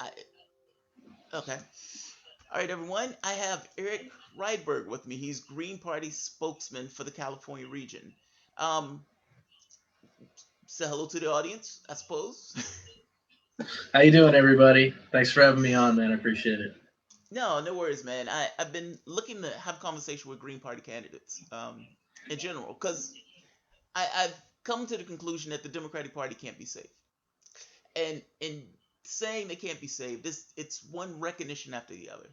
I, okay. All right, everyone. I have Erik Rydberg with me. He's Green Party spokesman for the California region. Um, say hello to the audience, I suppose. How you doing, everybody? Thanks for having me on, man. I appreciate it. No, no worries, man. I've been looking to have conversation with Green Party candidates in general because I've come to the conclusion that the Democratic Party can't be saved. And in saying they can't be saved, it's one recognition after the other.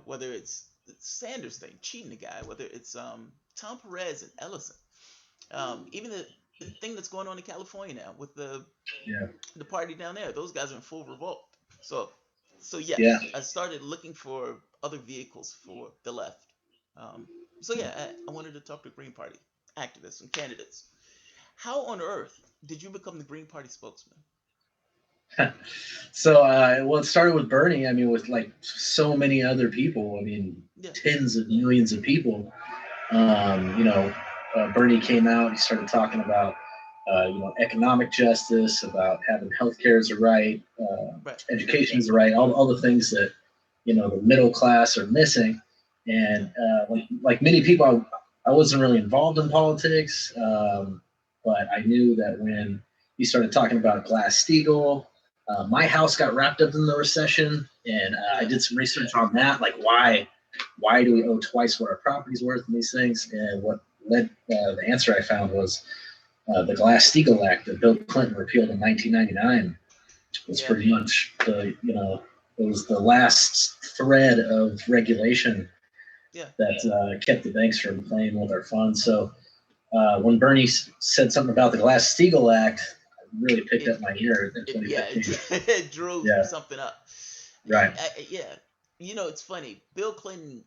Whether it's the Sanders thing, cheating the guy, whether it's Tom Perez and Ellison, even the thing that's going on in California now with Yeah, the party down there, those guys are in full revolt. So so yeah. yes, I started looking for other vehicles for the left. Um, so yeah, I wanted to talk to Green Party activists and candidates. How on earth did you become the Green Party spokesman? Well, it started with Bernie. I mean, with like so many other people. I mean, Yeah, tens of millions of people. Bernie came out. He started talking about, economic justice, about having healthcare as a right, right. education as a right, all the things that the middle class are missing. Yeah, And like many people, I wasn't really involved in politics, but I knew that when he started talking about Glass-Steagall, my house got wrapped up in the recession, and I yeah, did some research on that, like why do we owe twice what our property's worth in these things? And what led the answer I found was the Glass-Steagall Act that Bill Clinton repealed in 1999 was yeah, pretty much it was the last thread of regulation yeah. that kept the banks from playing with our funds. So when Bernie said something about the Glass-Steagall Act, it really picked It up my ear in yeah, 2015. it drew Yeah, something up. right. Yeah. It's funny. Bill Clinton,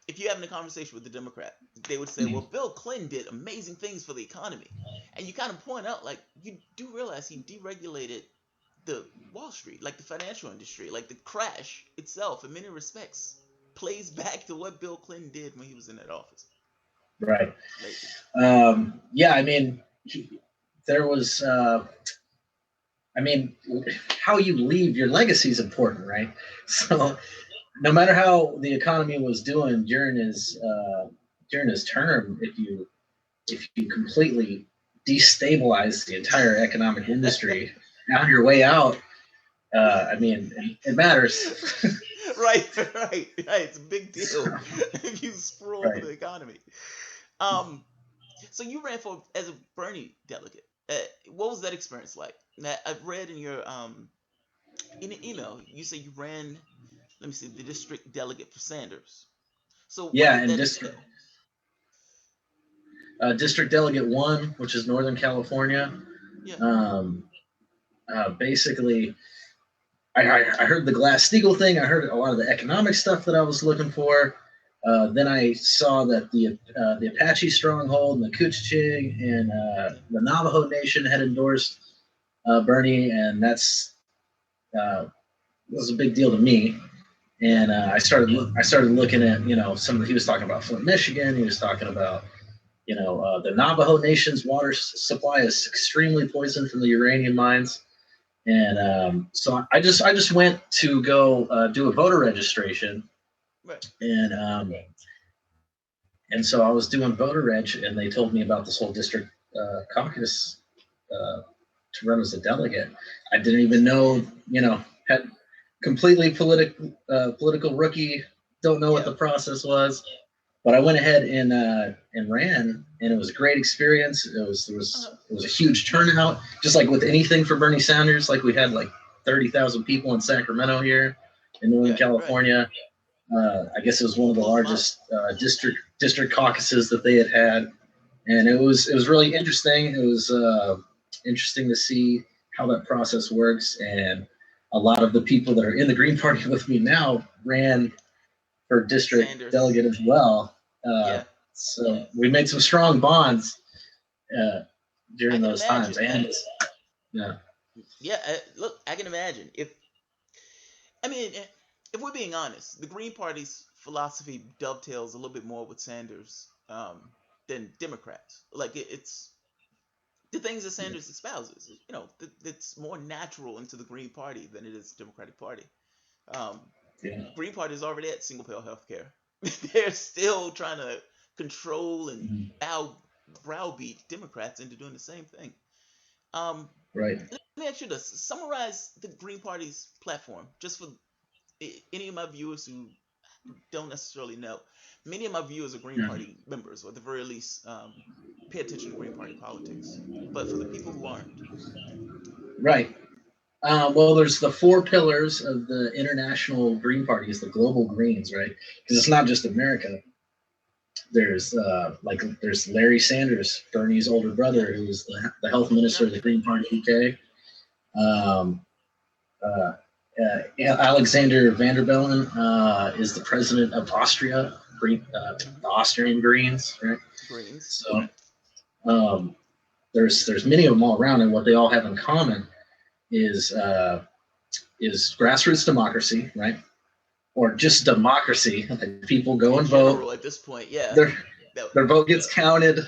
if you're having a conversation with the Democrat, they would say, well, Mhm. Bill Clinton did amazing things for the economy. And you kind of point out, like, you do realize he deregulated the Wall Street, like the financial industry, like the crash itself, in many respects, plays back to what Bill Clinton did when he was in that office. Right. Like, Yeah, I mean, there was. I mean, how you leave your legacy is important, right? yeah, So no matter how the economy was doing during his term, if you completely destabilize the entire economic industry on your way out, I mean, it matters. right, right. It's a big So, deal if you screw over right. the economy. Um, so you ran for as a Bernie delegate. What was that experience like? Now, I've read in an email you say you ran. Let me see, the district delegate for Sanders. So what Yeah, did and that entail? District Delegate One, which is Northern California, Yeah, um, basically, I heard the Glass-Steagall thing. I heard a lot of the economic stuff that I was looking for. Then I saw that the Apache stronghold and the Koochig and yeah, the Navajo Nation had endorsed Bernie, and uh, was a big deal to me. yeah, And I started looking at some of he was talking about Flint, Michigan. He was talking about the Navajo Nation's water supply is extremely poisoned from the uranium mines. And so I just went to go do a voter registration, right. and so I was doing voter reg, and they told me about this whole district caucus uh, to run as a delegate. I didn't even know, had completely political rookie, don't know what Yeah, the process was, but I went ahead and ran, and it was a great experience. uh, It was a huge turnout, just like with anything for Bernie Sanders. Like we had like 30,000 people in Sacramento here in Northern yeah, right. California. I guess it was one of the Blows them out. largest district caucuses that they had, and it was really interesting. It was interesting to see how that process works, and a lot of the people that are in the Green Party with me now ran for district Sanders. delegate as well. Uh, Yeah, so we made some strong bonds uh, I during can those times, imagine, man. and yeah, Yeah, look, I can imagine if I mean, if we're being honest, the Green Party's philosophy dovetails a little bit more with Sanders than Democrats. Like it's the things that Sanders espouses. It's more natural into the Green Party than it is the Democratic Party. Um, Yeah. Green Party is already at single payer health care. They're still trying to control and Mhm. browbeat Democrats into doing the same thing. Um, Right. let me ask you this: summarize the Green Party's platform, just for any of my viewers who don't necessarily know. Many of my viewers are Green Yeah. Party members, or at the very least, pay attention to Green Party politics. But for the people who aren't, Right. Well, there's the four pillars of the international Green Party, is the global Greens, right? Because it's not just America. There's there's Larry Sanders, Bernie's older yeah, brother, who was the health minister of the Germany. Green Party UK. Um, uh, Alexander Van der Bellen is the president of Austria, the Hmm. Austrian Greens, right? Greens, So um, there's many of them all around, and what they all have in common is grassroots democracy, right? Or just democracy. People go in and vote. general, at this point, yeah, Their that, their vote gets yeah. counted.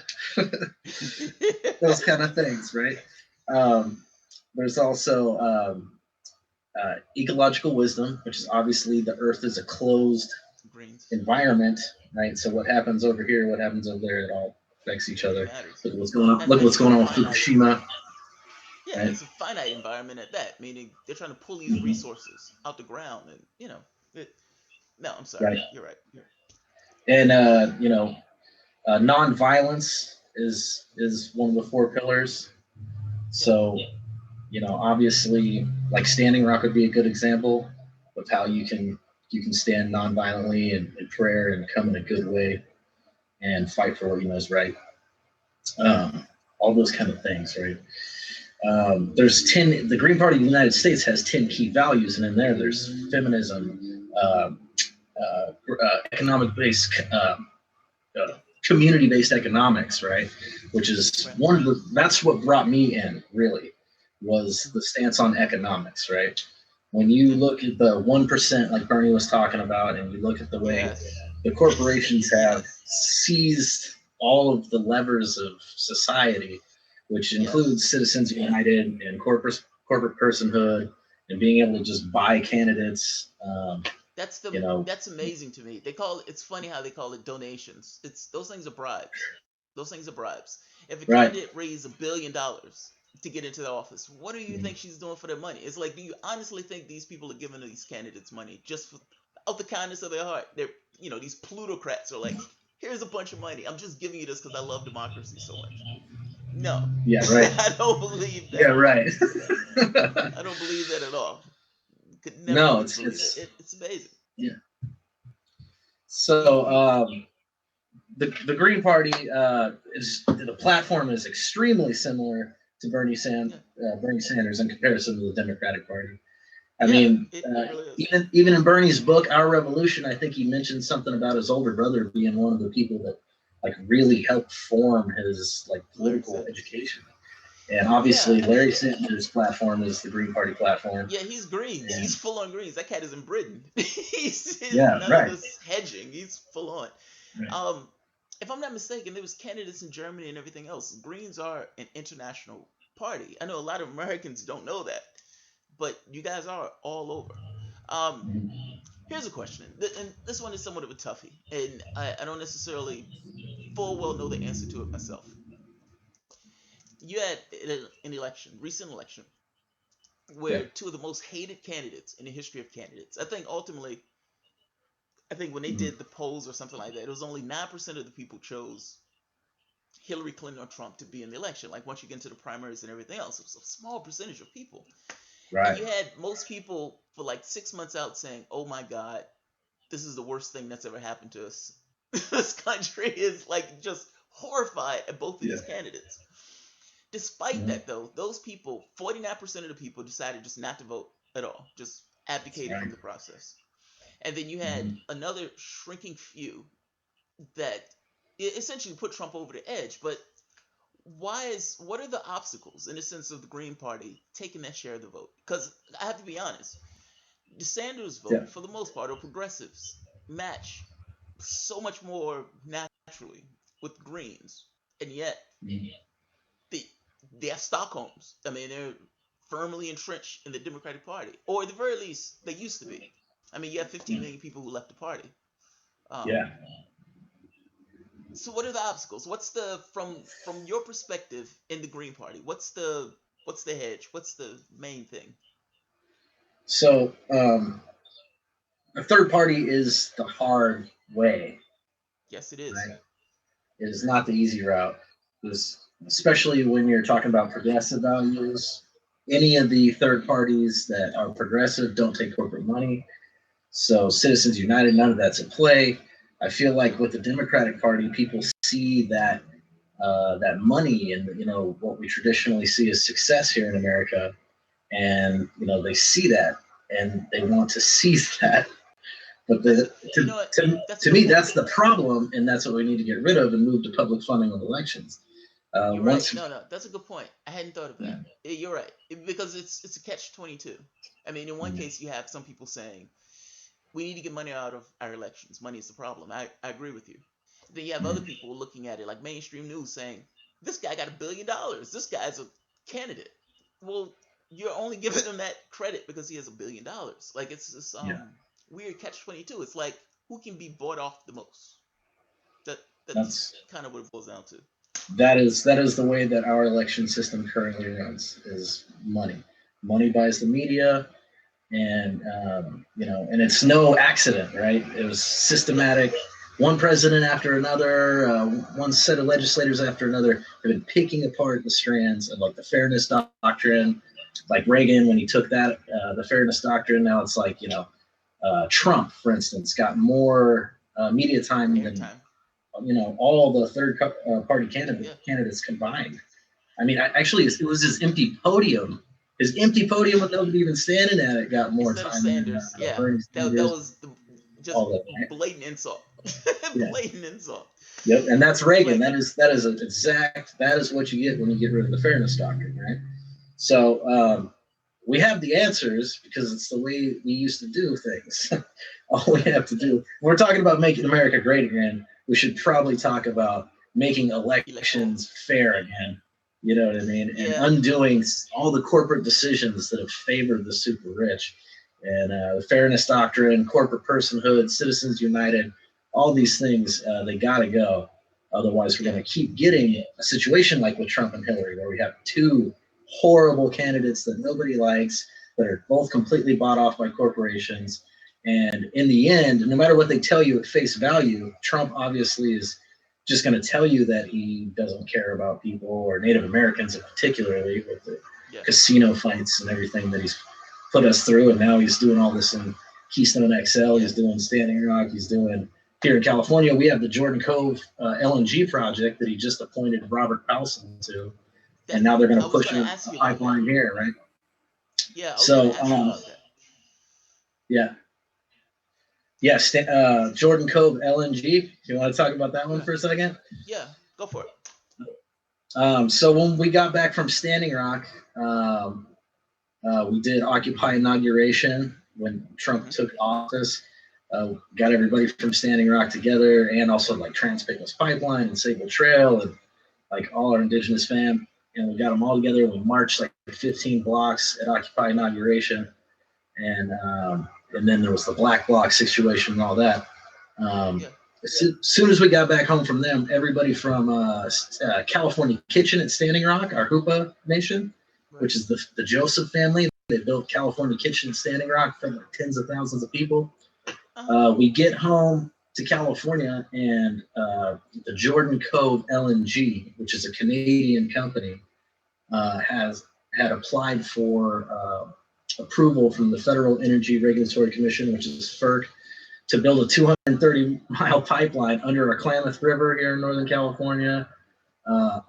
Those kind of things, right? Um, there's also ecological wisdom, which is obviously the Earth is a closed Greens, environment, right? So what happens over here, what happens over there, it all affects each it other. matters. Look what's going on. And Look what's it's a going on with finite, Fukushima, yeah, right? it's a finite environment at that. Meaning they're trying to pull these Mm-hmm. resources out the ground, and it, no, I'm sorry, Right. you're right. And nonviolence is one of the four pillars. Yeah, So obviously, like Standing Rock would be a good example of how you can stand nonviolently in prayer and come in a good way and fight for what you know is right. All those kind of things, right? There's 10. The Green Party of the United States has 10 key values, and in there's feminism, economic based, yeah, community based economics, right? Which is right. one of the. That's what brought me in, really, was Mhm. the stance on economics, right? When you Yeah. look at the 1%, like Bernie was talking about, and you look at the way Yes. the corporations have Yes. seized all of the levers of society, which Yes. includes Citizens United and corporate personhood, and being able to just buy candidates. You know, That's amazing to me. It's funny how they call it donations. It's those things are bribes. Those things are bribes. If a right? candidate raised $1 billion to get into the office, what do you think she's doing for their money? It's like, do you honestly think these people are giving these candidates money just for out the kindness of their heart? They're these plutocrats are like, here's a bunch of money. I'm just giving you this because I love democracy so much. No, Yeah, right. I don't believe Yeah, that. right. I don't believe that at all. Could never No, even it's believe it. it's It's amazing. yeah. So You the Green Party is the platform is extremely similar to yeah, Bernie Sanders in comparison to the Democratic Party. I yeah, mean, it really is. even in Bernie's book, Our Revolution, I think he mentioned something about his older brother being one of the people that like really helped form his like Larry political Sanders. education. And Yeah, obviously, I mean, Larry Sanders' platform is the Green Party platform. yeah, he's Greens. And He's full on Greens. That cat is in Britain. He's yeah, none of right, this hedging. He's full on. right, Um, if I'm not mistaken, there was candidates in Germany and everything else. Greens are an international party. I know a lot of Americans don't know that, but you guys are all over. Um, Here's a question, and this one is somewhat of a toughie, and I don't necessarily full well know the answer to it myself. You had an election, recent election, yeah, where two of the most hated candidates in the history of candidates. I think when they mhm, did the polls or something like that, it was only 9% of the people chose Hillary Clinton or Trump to be in the election. Like once you get into the primaries and everything else, it was a small percentage of people. And right, you had most people for like 6 months out saying, "Oh my God, this is the worst thing that's ever happened to us." This country is like just horrified at both of yeah, these candidates. Despite mhm, that, though, those people, 49% of the people decided just not to vote at all, just abdicated right, from the process. And then you had mhm, another shrinking few that essentially put Trump over the edge. But what are the obstacles in the sense of the Green Party taking that share of the vote? Because I have to be honest, the Sanders yeah, vote, for the most part, or progressives, match so much more naturally with Greens. And yet, mhm, they they have Stockholms. I mean, they're firmly entrenched in the Democratic Party, or at the very least, they used to be. I mean, you have 15 million people who left the party. Um, Yeah. so what are the obstacles? What's the from your perspective in the Green Party? What's the hedge? What's the main thing? So a third party is the hard way, Yes, it is. right? It is not the easy route. Because especially when you're talking about progressive values, any of the third parties that are progressive don't take corporate money. So Citizens United, none of that's at play. I feel like with the Democratic Party, people see that that money and what we traditionally see as success here in America, and they see that and they want to seize that. But That's a, the, you to, know what? to, That's a to good me, point. that's the problem, and that's what we need to get rid of and move to public funding of elections. You're right. Once, No, that's a good point. I hadn't thought of that. You're right. Because it's a catch 22. I mean, in one case you have some people saying we need to get money out of our elections. Money is the problem. I agree with you. Then you have other people looking at it like mainstream news saying this guy got $1 billion. This guy's a candidate. Well, you're only giving him that credit because he has $1 billion. Like it's this yeah, weird catch 22. It's like who can be bought off the most. That's that's kind of what it boils down to. that is the way that our election system currently runs, is money. Money buys the media, and and it's no accident, right? It was Yeah. systematic. One president after another, one set of legislators after another have been picking apart the strands of like the fairness Yeah. doctrine, like Reagan when he took that the fairness doctrine. Now it's like Trump, for instance, got more media time than Airtime. all the third party Yeah. candidates combined. I mean, actually, it was his empty podium. His empty podium with nobody even standing at it got more Instead of time than Sanders, yeah, Bernie that Sanders, was just all that. Right? blatant insult. Yeah. Blatant insult. Yep. And that's It's Reagan. like, That is what you get when you get rid of the fairness doctrine, right? So we have the answers because it's the way we used to do things. All we yeah, have to do. We're talking about making America great again. We should probably talk about making electoral. elections fair again. You know what I mean? And Yeah, undoing all the corporate decisions that have favored the super rich. And the fairness doctrine, corporate personhood, Citizens United, all these things, they got to go. Otherwise, we're yeah, going to keep getting a situation like with Trump and Hillary, where we have two horrible candidates that nobody likes, that are both completely bought off by corporations. And in the end, no matter what they tell you at face value, Trump obviously is just going to tell you that he doesn't care about people, or Native Americans particularly, with the yeah, casino fights and everything that he's put us through. And now he's doing all this in Keystone XL. yeah, He's doing Standing Rock. He's doing here in California. We have the Jordan Cove LNG project that he just appointed Robert Powelson to, and that now they're going I to was push gonna a ask you about that. pipeline here, right? Yeah, I was gonna So, ask you about that. yeah, yeah. Jordan Cove LNG. You want to talk about that one Yeah, for a second? yeah, go for it. So when we got back from Standing Rock, we did Occupy inauguration when Trump Hmm. took office. Got everybody from Standing Rock together, and also like Trans-Pecos Pipeline and Sable Trail, and like all our indigenous fam. And we got them all together. And we marched like 15 blocks at Occupy inauguration, and then there was the Black Bloc situation and all that. Um, Yeah, as soon as we got back home from them, everybody from California Kitchen at Standing Rock, our Hoopa Nation, right. which is the Joseph family, they built California Kitchen at Standing Rock for like tens of thousands of people. Uh-huh. We get home to California, and the Jordan Cove LNG, which is a Canadian company, had applied for approval from the Federal Energy Regulatory Commission, which is FERC, to build a 230-mile pipeline under a Klamath River here in Northern California,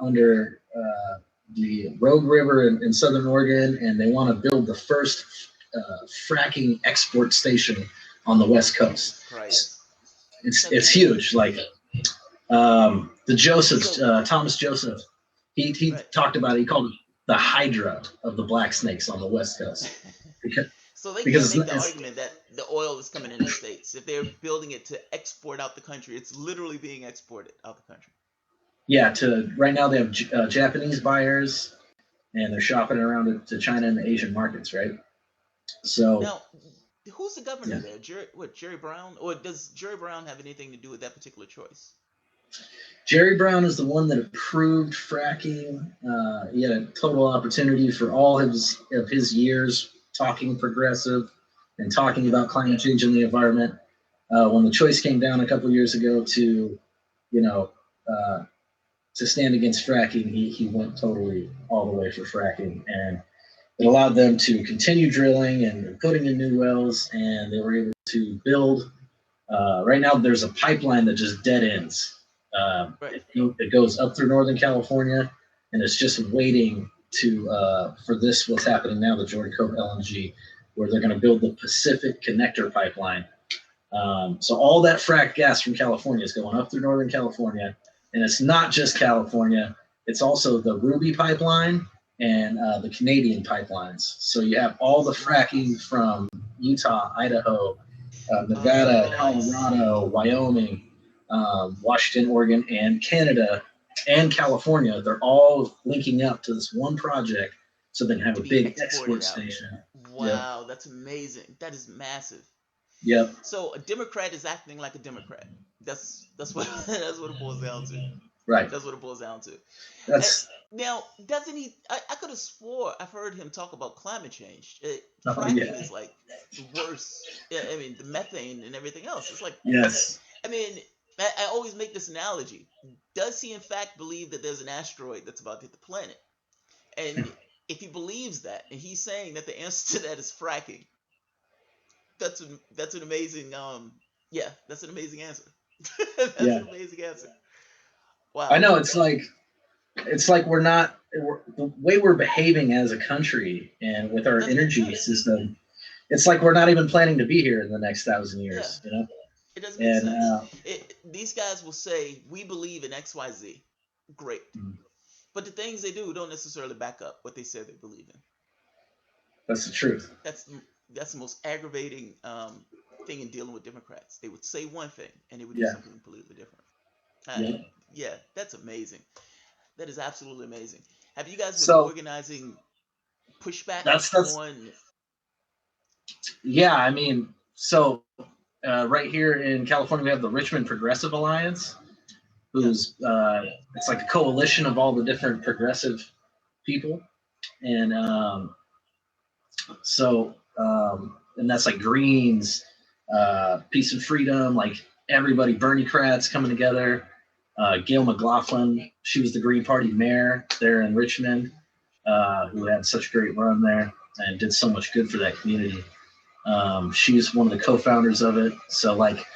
under the Rogue River in Southern Oregon, and they want to build the first fracking export station on the West Jesus Coast. Christ. Sounds It's insane. huge. Like the Josephs, So, Thomas Joseph, he right. talked about it. He called it the Hydra of the black snakes on the West Coast, because So they can't because make the it's argument that the oil is coming in the states. If they're building it to export out the country, it's literally being exported out the country. yeah. To right now they have Japanese buyers, and they're shopping around to China and the Asian markets, right? So Now, Who's the governor Yeah. there? Jerry Brown? Or does Jerry Brown have anything to do with that particular choice? Jerry Brown is the one that approved fracking. He had a total opportunity for all of his years talking progressive and talking about climate change and the environment. When the choice came down a couple of years ago to, to stand against fracking, he went totally all the way for fracking, and it allowed them to continue drilling and putting in new wells, and they were able to build. Right now, there's a pipeline that just dead ends. Right. It goes up through Northern California, and it's just waiting for what's happening now, the Cove LNG, where they're going to build the Pacific Connector pipeline. So all that fracked gas from California is going up through Northern California, and it's not just California. It's also the Ruby pipeline and the Canadian pipelines. So you have all the fracking from Utah, Idaho, Nevada, Colorado, Wyoming, Washington, Oregon, and Canada, and California. They're all linking up to this one project so they can have a big export station. Wow, That's amazing. That is massive. Yep. So a Democrat is acting like a Democrat. That's what that's what it boils down to. Right. That's what it boils down to. That's now, doesn't he? I could have swore I've heard him talk about climate change. Fracking is like worse. Yeah, I mean the methane and everything else. It's like yes. I mean, I always make this analogy. Does he in fact believe that there's an asteroid that's about to hit the planet? And if he believes that, and he's saying that the answer to that is fracking, that's an amazing that's an amazing answer. That's an amazing answer. Wow. I know it's like the way we're behaving as a country and with our energy system. It's like we're not even planning to be here in the next 1,000 years. Yeah. It doesn't make sense. These guys will say we believe in X, Y, Z. Great. But the things they do don't necessarily back up what they say they believe in. That's the truth. That's the most aggravating thing in dealing with Democrats. They would say one thing and they would do something completely different. That's amazing. That is absolutely amazing. Have you guys been organizing pushback on? Yeah, I mean, so right here in California, we have the Richmond Progressive Alliance, who's it's like a coalition of all the different progressive people, and and that's like Greens, Peace and Freedom, like everybody, Bernie Kratz coming together. Gail McLaughlin, she was the Green Party mayor there in Richmond, who had such a great run there and did so much good for that community. She's one of the co-founders of it. So like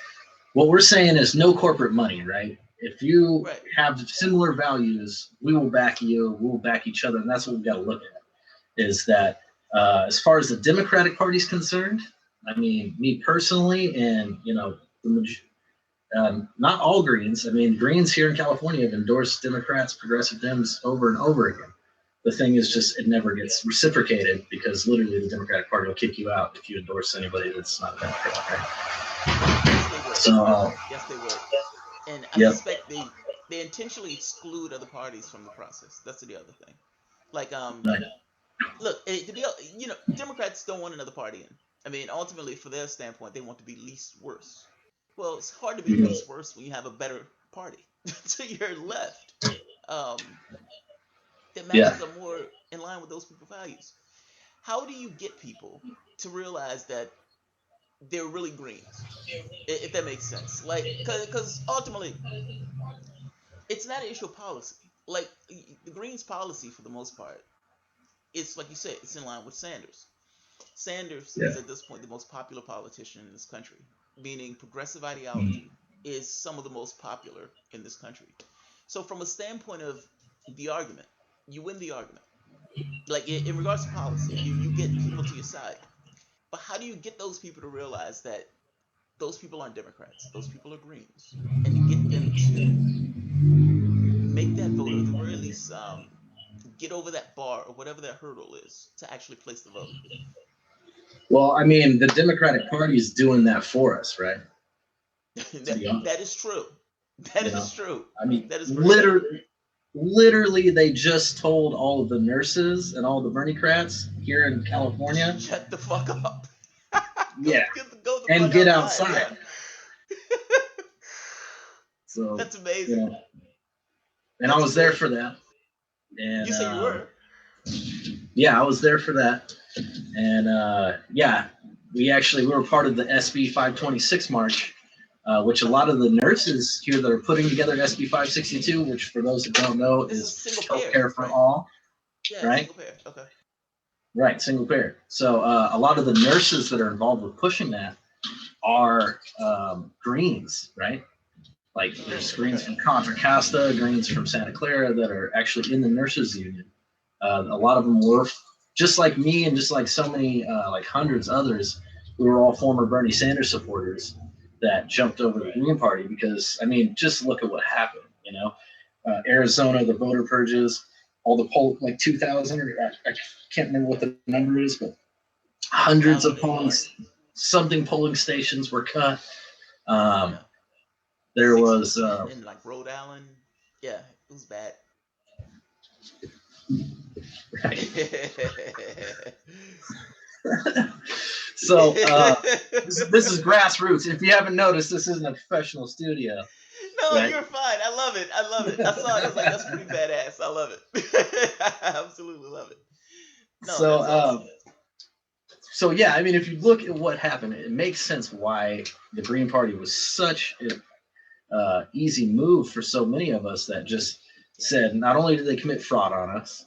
what we're saying is no corporate money, right? If you have similar values, we will back you, we'll back each other. And that's what we've got to look at, is that as far as the Democratic Party is concerned, I mean, me personally, and, not all Greens. I mean, Greens here in California have endorsed Democrats, progressive Dems over and over again. The thing is just it never gets reciprocated because literally the Democratic Party will kick you out if you endorse anybody that's not a Democrat. Right? Yes, they would. And I suspect they intentionally exclude other parties from the process. That's the other thing. Like, look, to be, Democrats don't want another party in. I mean, ultimately, for their standpoint, they want to be least worse. Well, it's hard to be least worse when you have a better party to your left. That matches are more in line with those people's values. How do you get people to realize that they're really Greens, if that makes sense? Like, because ultimately, it's not an issue of policy. Like, the Greens' policy, for the most part, it's like you said, it's in line with Sanders. Sanders is at this point the most popular politician in this country, meaning progressive ideology is some of the most popular in this country. So from a standpoint of the argument, you win the argument. Like in regards to policy, you get people to your side. But how do you get those people to realize that those people aren't Democrats, those people are Greens, and to get them to make that vote, or at the very least get over that bar or whatever that hurdle is to actually place the vote? Well, I mean, the Democratic Party is doing that for us, right? that is true. That is true. I mean, that is literally, they just told all of the nurses and all the Bernie Krats here in California, shut the fuck up. Yeah, go the and fuck get outside. outside. So That's amazing. And I was there for that. And you say you were? Yeah, I was there for that. And we were part of the SB 526 march, which a lot of the nurses here that are putting together SB 562, which for those that don't know is health care for all. Yeah, right? Single payer. Okay. Right, single payer. So a lot of the nurses that are involved with pushing that are Greens, right? Like there's Greens from Contra Costa, Greens from Santa Clara that are actually in the nurses union. A lot of them were just like me and just like so many, like hundreds others who were all former Bernie Sanders supporters that jumped over the Green Party because, I mean, just look at what happened, Arizona, the voter purges, all the like 2,000, or I can't remember what the number is, but hundreds of polling stations were cut. There was in like Rhode Island. Yeah, it was bad. Right. So this is grassroots. If you haven't noticed, this isn't a professional studio. No, right? You're fine. I love it. I saw it. I was like, that's pretty badass. I love it. I absolutely love it. No, so, awesome. So yeah, I mean, if you look at what happened, it makes sense why the Green Party was such an easy move for so many of us that just said, not only did they commit fraud on us,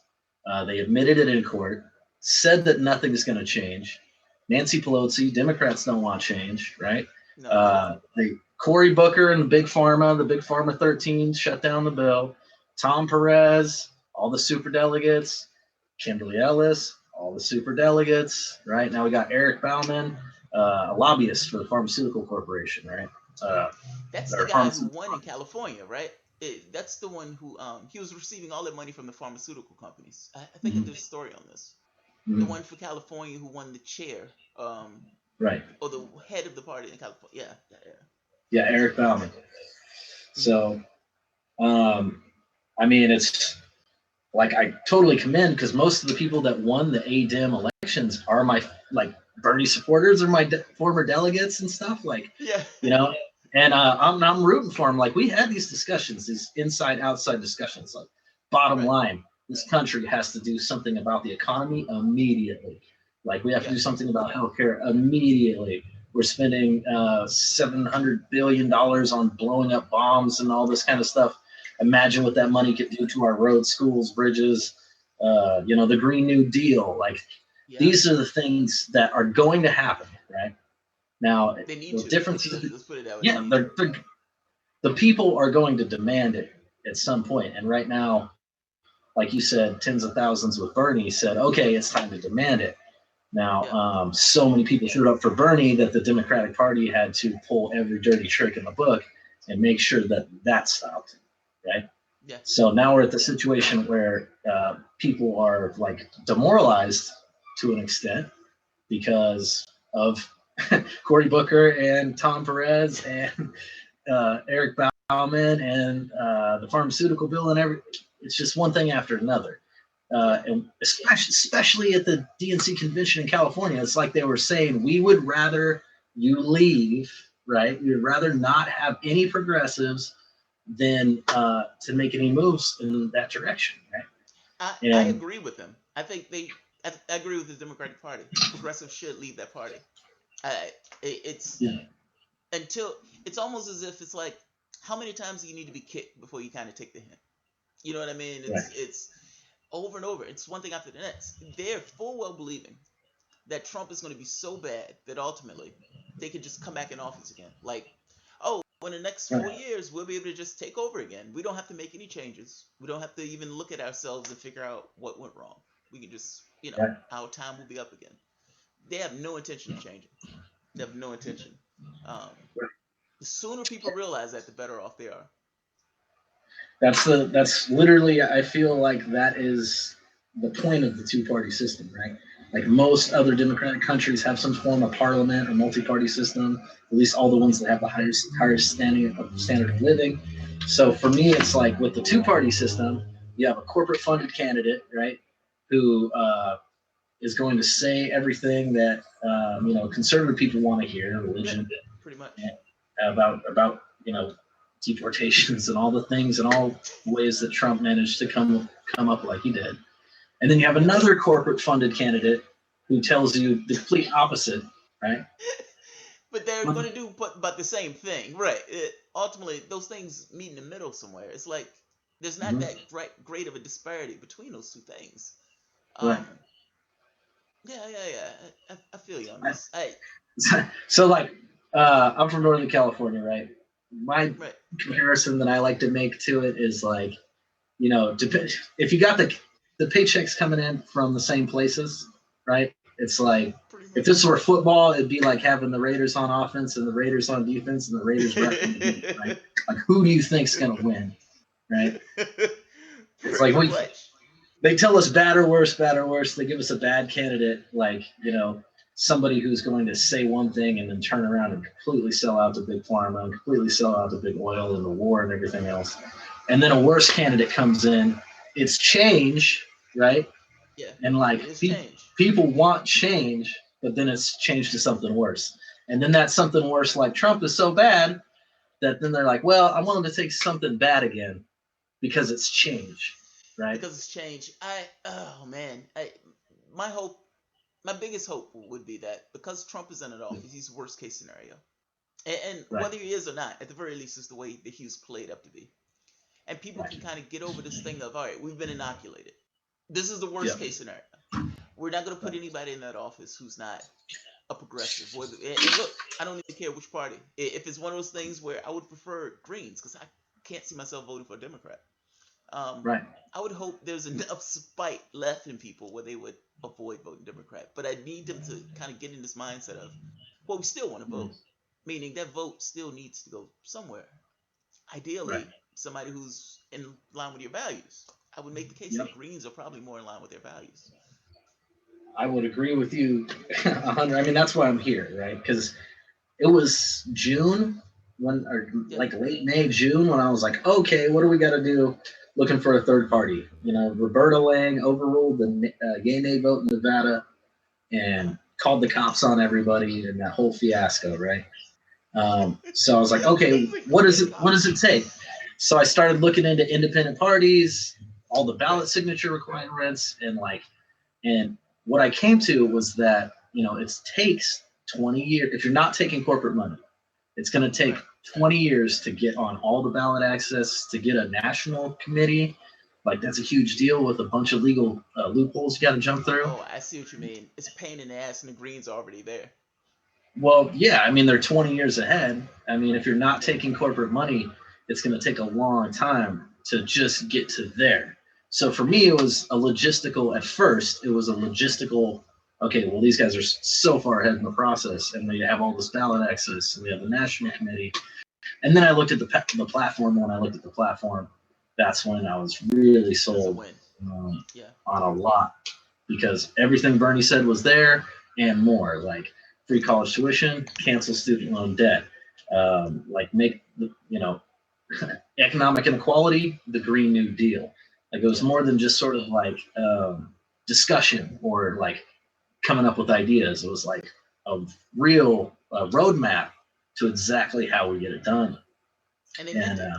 they admitted it in court, said that nothing's going to change. Nancy Pelosi, Democrats don't want change, right? No. Cory Booker and the Big Pharma 13 shut down the bill. Tom Perez, all the super delegates, Kimberly Ellis, all the super delegates, right? Now we got Eric Bauman, a lobbyist for the Pharmaceutical Corporation, right? That's the guy who won in California, right? That's the one who he was receiving all that money from the pharmaceutical companies. I think there's a story on this. Mm-hmm. The one for California who won the chair, right? Or the head of the party in California. Yeah, Eric Bauman. So, I mean, it's like I totally commend because most of the people that won the ADEM elections are my Bernie supporters or my former delegates and stuff. And I'm rooting for them. Like we had these discussions, these inside outside discussions. Like bottom line, this country has to do something about the economy immediately. Like we have to do something about healthcare immediately. We're spending $700 billion on blowing up bombs and all this kind of stuff. Imagine what that money could do to our roads, schools, bridges, the Green New Deal. These are the things that are going to happen, right? Now, the difference is, the people are going to demand it at some point. And right now, like you said, tens of thousands with Bernie said, okay, it's time to demand it. Now, so many people showed up for Bernie that the Democratic Party had to pull every dirty trick in the book and make sure that stopped, right? Yeah. So now we're at the situation where people are demoralized to an extent because of Cory Booker and Tom Perez and Eric Bauman and the pharmaceutical bill and it's just one thing after another. And especially at the DNC convention in California, it's like they were saying, we would rather you leave, right? We would rather not have any progressives than to make any moves in that direction, right? I agree with them. I think I agree with the Democratic Party. Progressives should leave that party. It's almost as if it's like, how many times do you need to be kicked before you kind of take the hint? You know what I mean? It's over and over. It's one thing after the next. They're full well believing that Trump is going to be so bad that ultimately they could just come back in office again. In the next 4 years, we'll be able to just take over again. We don't have to make any changes. We don't have to even look at ourselves and figure out what went wrong. We can just, our time will be up again. They have no intention of changing. They have no intention. The sooner people realize that, the better off they are. That's literally, I feel like that is the point of the two-party system, right? Like most other democratic countries have some form of parliament or multi-party system, at least all the ones that have the highest standard of living. So for me, it's like with the two-party system, you have a corporate-funded candidate, right, who is going to say everything that conservative people want to hear, religion, pretty much, about deportations and all the things and all ways that Trump managed to come up like he did. And then you have another corporate funded candidate who tells you the complete opposite, right? But they're going to do but the same thing, right? Ultimately, those things meet in the middle somewhere. It's like there's not that great of a disparity between those two things. Right. Yeah. I feel you on this. So I'm from Northern California, right? My comparison that I like to make to it is like, if you got the paychecks coming in from the same places, right? It's like, if this were football, it'd be like having the Raiders on offense and the Raiders on defense and the Raiders right? Like, who do you think's gonna win, right? It's like they tell us bad or worse. They give us a bad candidate, like somebody who's going to say one thing and then turn around and completely sell out to big pharma and completely sell out to big oil and the war and everything else. And then a worse candidate comes in. It's change, right? Yeah. And people want change, but then it's changed to something worse. And then that something worse, like Trump, is so bad that then they're like, well, I want him to take something bad again because it's change, right? Because it's change. My biggest hope would be that because Trump is in an office, he's the worst case scenario. And whether he is or not, at the very least, it's the way that he was played up to be. And people can kind of get over this thing of, all right, we've been inoculated. This is the worst case scenario. We're not going to put anybody in that office who's not a progressive. And look, I don't even care which party. If it's one of those things where I would prefer Greens, because I can't see myself voting for a Democrat. I would hope there's enough spite left in people where they would avoid voting Democrat. But I need them to kind of get in this mindset of, well, we still want to vote. Meaning that vote still needs to go somewhere. Ideally, somebody who's in line with your values. I would make the case that Greens are probably more in line with their values. I would agree with you 100. I mean, that's why I'm here, right? Because it was June like late May, June, when I was like, okay, what do we got to do? Looking for a third party. Roberta Lang overruled the gay nay vote in Nevada and called the cops on everybody and that whole fiasco, right? So I was like, okay, what does it take? So I started looking into independent parties, all the ballot signature requirements, and what I came to was that, it takes 20 years. If you're not taking corporate money, it's going to take 20 years to get on all the ballot access, to get a national committee. Like, that's a huge deal with a bunch of legal loopholes you got to jump through. Oh, I see what you mean. It's a pain in the ass, and the Greens are already there. Well, yeah, I mean, they're 20 years ahead. I mean, if you're not taking corporate money, it's going to take a long time to just get to there. So for me, it was a logistical, okay, well, these guys are so far ahead in the process, and they have all this ballot access, and we have the national committee. And then I looked at the platform, and when I looked at the platform, that's when I was really sold on a lot, because everything Bernie said was there and more, like free college tuition, cancel student loan debt, make economic inequality the Green New Deal. Like, it was more than just sort of like discussion or like coming up with ideas. It was like a real roadmap to exactly how we get it done. And they meant it.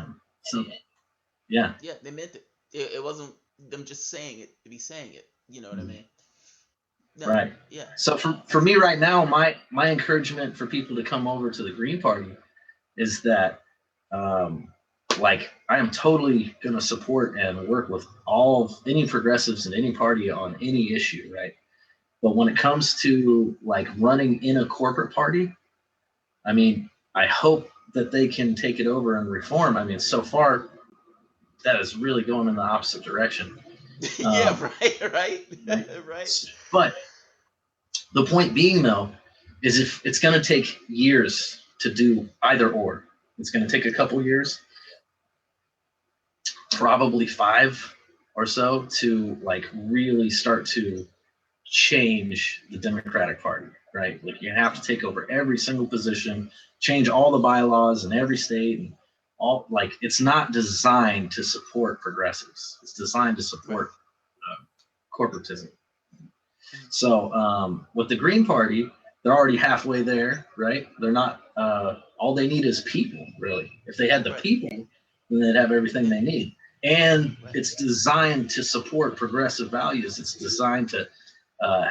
Yeah, they meant it. It wasn't them just saying it to be saying it. You know what I mean? No, right. Yeah. So for me right now, my encouragement for people to come over to the Green Party is that I am totally going to support and work with any progressives in any party on any issue, right? But when it comes to running in a corporate party, I mean, I hope that they can take it over and reform. I mean, so far, that is really going in the opposite direction. Right. But the point being, though, is if it's going to take years to do either or, it's going to take a couple years, probably 5 or so, to really start to change the Democratic Party, right? You have to take over every single position, change all the bylaws in every state, and all. It's not designed to support progressives. It's designed to support corporatism. Mhm. So with the Green Party, they're already halfway there, right? They're not. All they need is people, really. If they had the Right. people, then they'd have everything they need. And Right. it's designed to support progressive values. It's designed uh,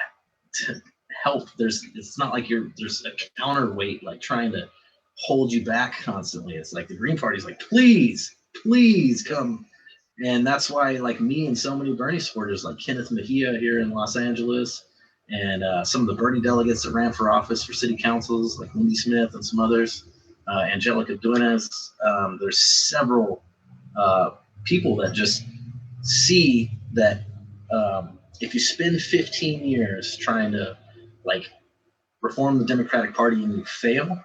to help. It's not like there's a counterweight like trying to hold you back constantly. It's like the Green Party's like, please Yeah. come. And that's why, like me and so many Bernie supporters, like Kenneth Mejia here in Los Angeles, and some of the Bernie delegates that ran for office for city councils, like Lindy Smith and some others, Angelica Duenas. There's several uh, people that just see that if you spend 15 years trying to like reform the Democratic Party and you fail,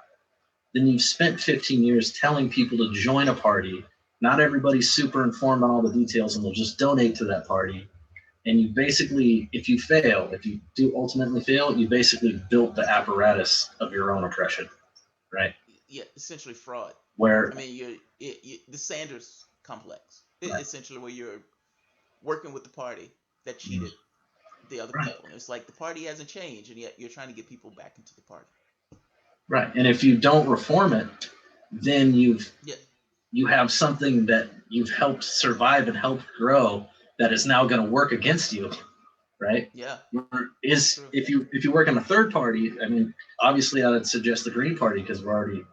then you've spent 15 years telling people to join a party. Not everybody's super informed on all the details and they'll just donate to that party. And you basically, if you fail, if you do ultimately fail, you basically built the apparatus of your own oppression, right? Yeah. Essentially fraud. I Where, mean, the Sanders complex, right, essentially, where you're working with the party that cheated the other right, people. And it's like the party hasn't changed, and yet you're trying to get people back into the party. right. And if you don't reform it, then Yeah. you have something that you've helped survive and helped grow that is now going to work against you, right? Yeah. That's Is true. if you work in a third party, I mean, obviously I would suggest the Green Party because we're already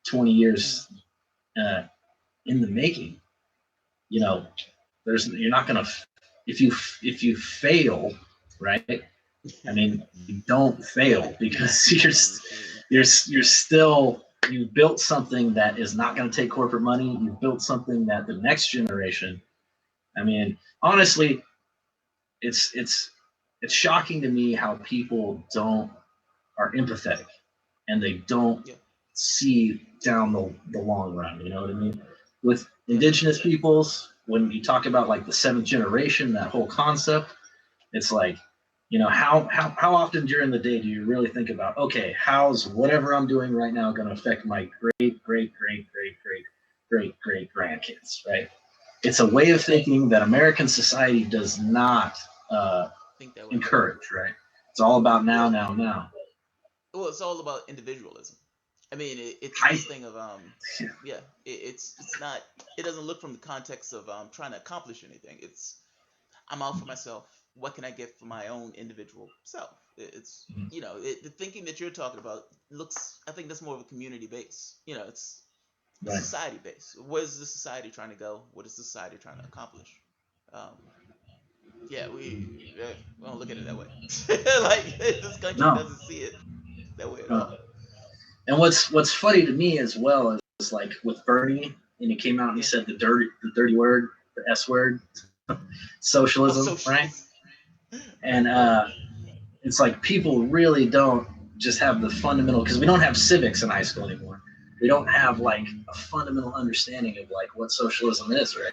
20 Mhm. years uh, in the making. You know, you're not going to if you fail, right? I mean, you don't Yeah. fail You're not because controlling the machine. you're still you built something that is not going to take corporate money. You built something that the next generation. I mean, honestly, it's it's it's shocking to me how people don't are empathetic and they don't Yeah. see down the long run. You know what I mean? With Yeah. indigenous peoples, when you talk about like the seventh generation, that whole concept, it's like, how often during the day do you really think about, okay, how's whatever I'm doing right now going to affect my great grandkids, right? It's a way of thinking that American society does not uh, Think that way. encourage, right? It's all about now, Well, now, now. it's all about individualism. I mean, it's I, this thing of yeah, it's not. It doesn't look from the context of trying to accomplish anything. It's I'm out for myself. What can I get for my own individual self? It's the thinking that you're talking about looks. I think that's more of a community base. It's a right. society base. Where's the society trying to go? What is the society trying to accomplish? Um, yeah, we don't look at it that way. Like this country No. doesn't see it that way at Uh, all. and what's funny to me as well is like with Bernie, and he came out and he Yeah. said the dirty word, the S word, Oh, socialism, right? socialism. And Yeah. it's like people really don't just have the fundamental, because we don't have civics in high school anymore. We don't have like a fundamental understanding of like what socialism is, right?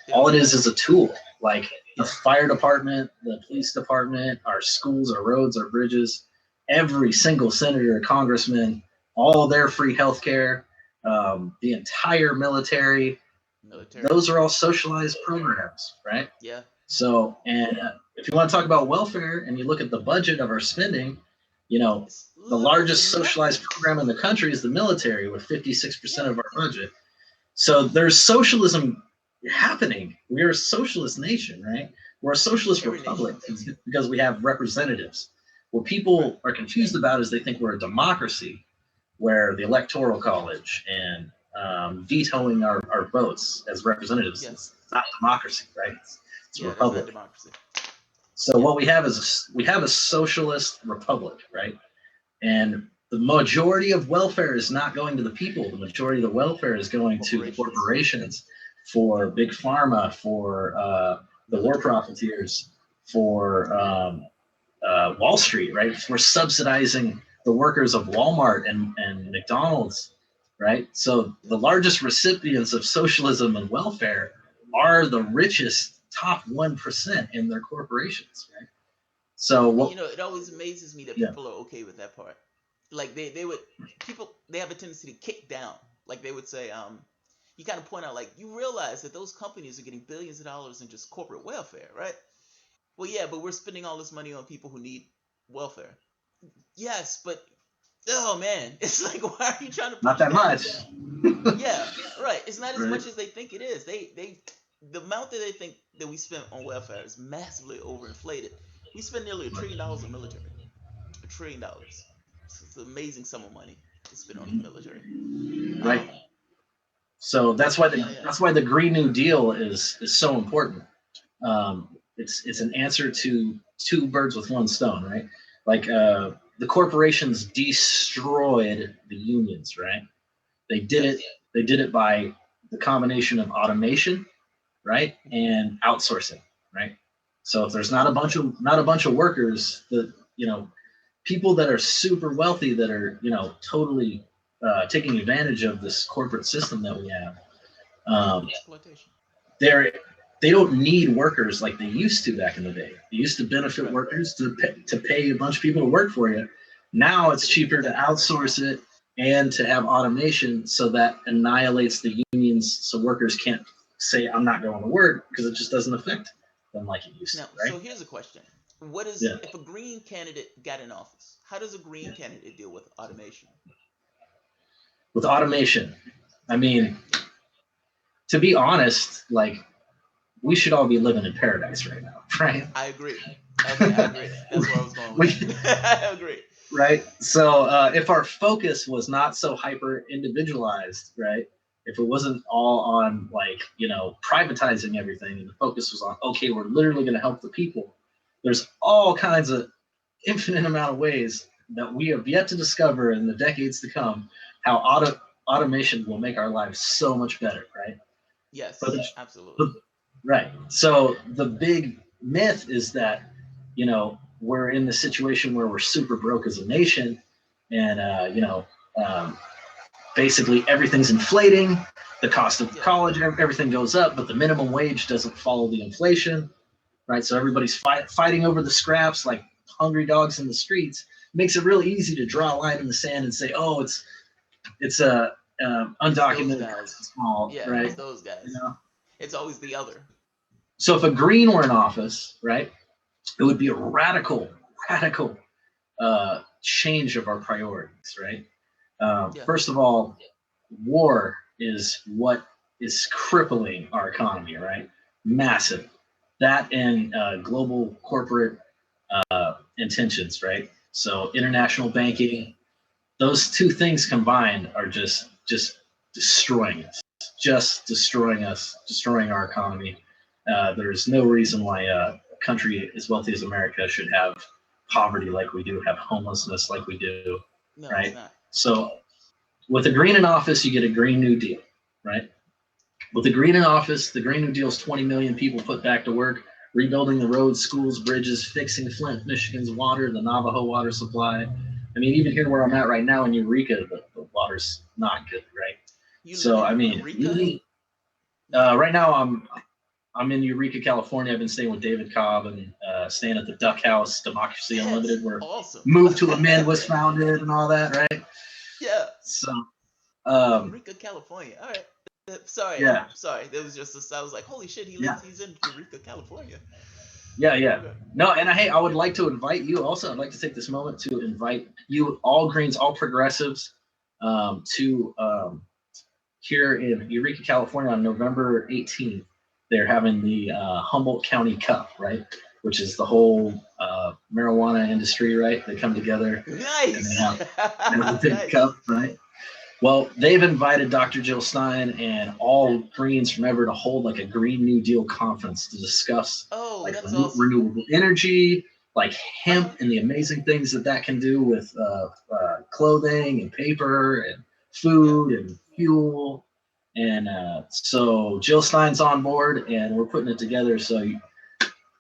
They All don't. it is a tool. Like the Yeah. fire department, the police department, our schools, our roads, our bridges, every single senator, congressman, all their free health care, the entire military, Military. those are all socialized programs, right? Yeah. So, and if you want to talk about welfare and you look at the budget of our spending, you know, It's the little to largest socialized nothing. program in the country is the military with 56% Yeah. of our budget. So there's socialism happening. We're a socialist nation, right? We're a socialist Every nation republic is. because we have representatives. What Right. people are confused about is they think we're a democracy where the Electoral College and vetoing our votes as representatives Yeah. is not democracy, right? It's a Yeah. That's not republic. democracy. So Yeah. what we have a socialist republic, right? And the majority of welfare is not going to the people. The majority of the welfare is going to the Corporations. corporations, for big pharma, for the war Military. profiteers, for Wall Street, right? For subsidizing the workers of Walmart and McDonald's, right? So the largest recipients of socialism and welfare are the richest top 1% in their corporations, right? So And what? it always amazes me that Yeah, people are okay with that part. Like they would people they have a tendency to kick down. Like they would say, you kind of point out like you realize that those companies are getting billions of dollars in just corporate welfare, right? Well, yeah, but we're spending all this money on people who need welfare. Yes, but oh man, it's like, why are you trying to Not push that that much. agenda? Yeah, right. It's not as Right. much as they think it is. The amount that they think that we spend on welfare is massively overinflated. We spend nearly $1 trillion on military. $1 trillion. It's an amazing sum of money to spend on the military. Right. Um, So that's why yeah, yeah, the Green New Deal is so important. It's an answer to two birds with one stone, right? Like the corporations destroyed the unions, right? They did it. yes, They did it by the combination of automation, right, and outsourcing, right. So if there's not a bunch of workers, that people that are super wealthy that are totally taking advantage of this corporate system that we have. exploitation. They're they don't need workers like they used to back in the day. They used to benefit Right. workers to pay a bunch of people to work for you. Now it's cheaper to outsource it and to have automation, so that annihilates the unions, so workers can't say I'm not going to work because it just doesn't affect them like it used Now, to, so right? here's a question: What is Yeah. if a green candidate got in office? How does a green candidate deal with automation? With automation, I mean, to be honest, like we should all be living in paradise right now, right? I agree. Okay, I agree. That's where I was going with that. I agree. Right. So if our focus was not so hyper individualized, right? If it wasn't all on like privatizing everything, and the focus was on okay, we're literally going to help the people. There's all kinds of infinite amount of ways that we have yet to discover in the decades to come how automation will make our lives so much better, right? But, Yes, absolutely. but right. So the big myth is that we're in the situation where we're super broke as a nation, and um, basically everything's inflating. The cost of Yeah. college, everything goes up, but the minimum wage doesn't follow the inflation, right? So everybody's fighting over the scraps like hungry dogs in the streets. Makes it really easy to draw a line in the sand and say, "Oh, it's a undocumented person's fault," Yeah, it's right? those guys. You know? It's always the other. So if a Green were in office, right, it would be a radical change of our priorities, right? Yeah. First of all, war is what is crippling our economy, right? Massive. That and global corporate intentions, right? So international banking, those two things combined are just destroying us, destroying our economy. There's no reason why a country as wealthy as America should have poverty like we do, have homelessness like we do, No, it's right? not. So with a Green in office, you get a Green New Deal, right? With the Green in office, the Green New Deal is 20 million people put back to work, rebuilding the roads, schools, bridges, fixing Flint, Michigan's water, the Navajo water supply. I mean, even here where I'm at right now in Eureka, the water's not good, right? You live So in I mean, Eureka? right now I'm in Eureka, California. I've been staying with David Cobb and staying at the Duck House, Democracy That's Unlimited, where awesome. Move to Amend was founded and all that, right? Yeah. So Eureka, California. All right. Sorry, yeah, sorry. There was just I was like, holy shit, yeah. he's in Eureka, California. Yeah. Okay. No, and hey, I would like to invite you also. I'd like to take this moment to invite you, all Greens, all progressives, to here in Eureka, California on November 18th. They're having the Humboldt County Cup, right? Which is the whole marijuana industry, right? They come together Nice. and they have a big Nice. cup, right? Well, they've invited Dr. Jill Stein and all Greens from ever to hold like a Green New Deal conference to discuss like That's awesome. renewable energy, like hemp and the amazing things that can do with clothing and paper and food and fuel. And so Jill Stein's on board and we're putting it together. So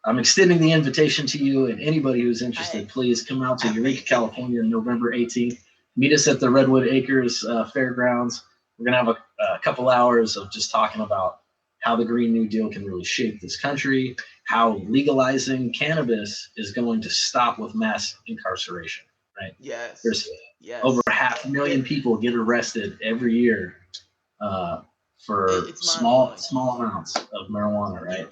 I'm extending the invitation to you and anybody who's interested, please come out to Eureka, California on November 18th. Meet us at the Redwood Acres Fairgrounds. We're going to have a couple hours of just talking about how the Green New Deal can really shape this country, how legalizing cannabis is going to stop with mass incarceration, right? Yes. There's over 500,000 people get arrested every year for small amounts of marijuana, right?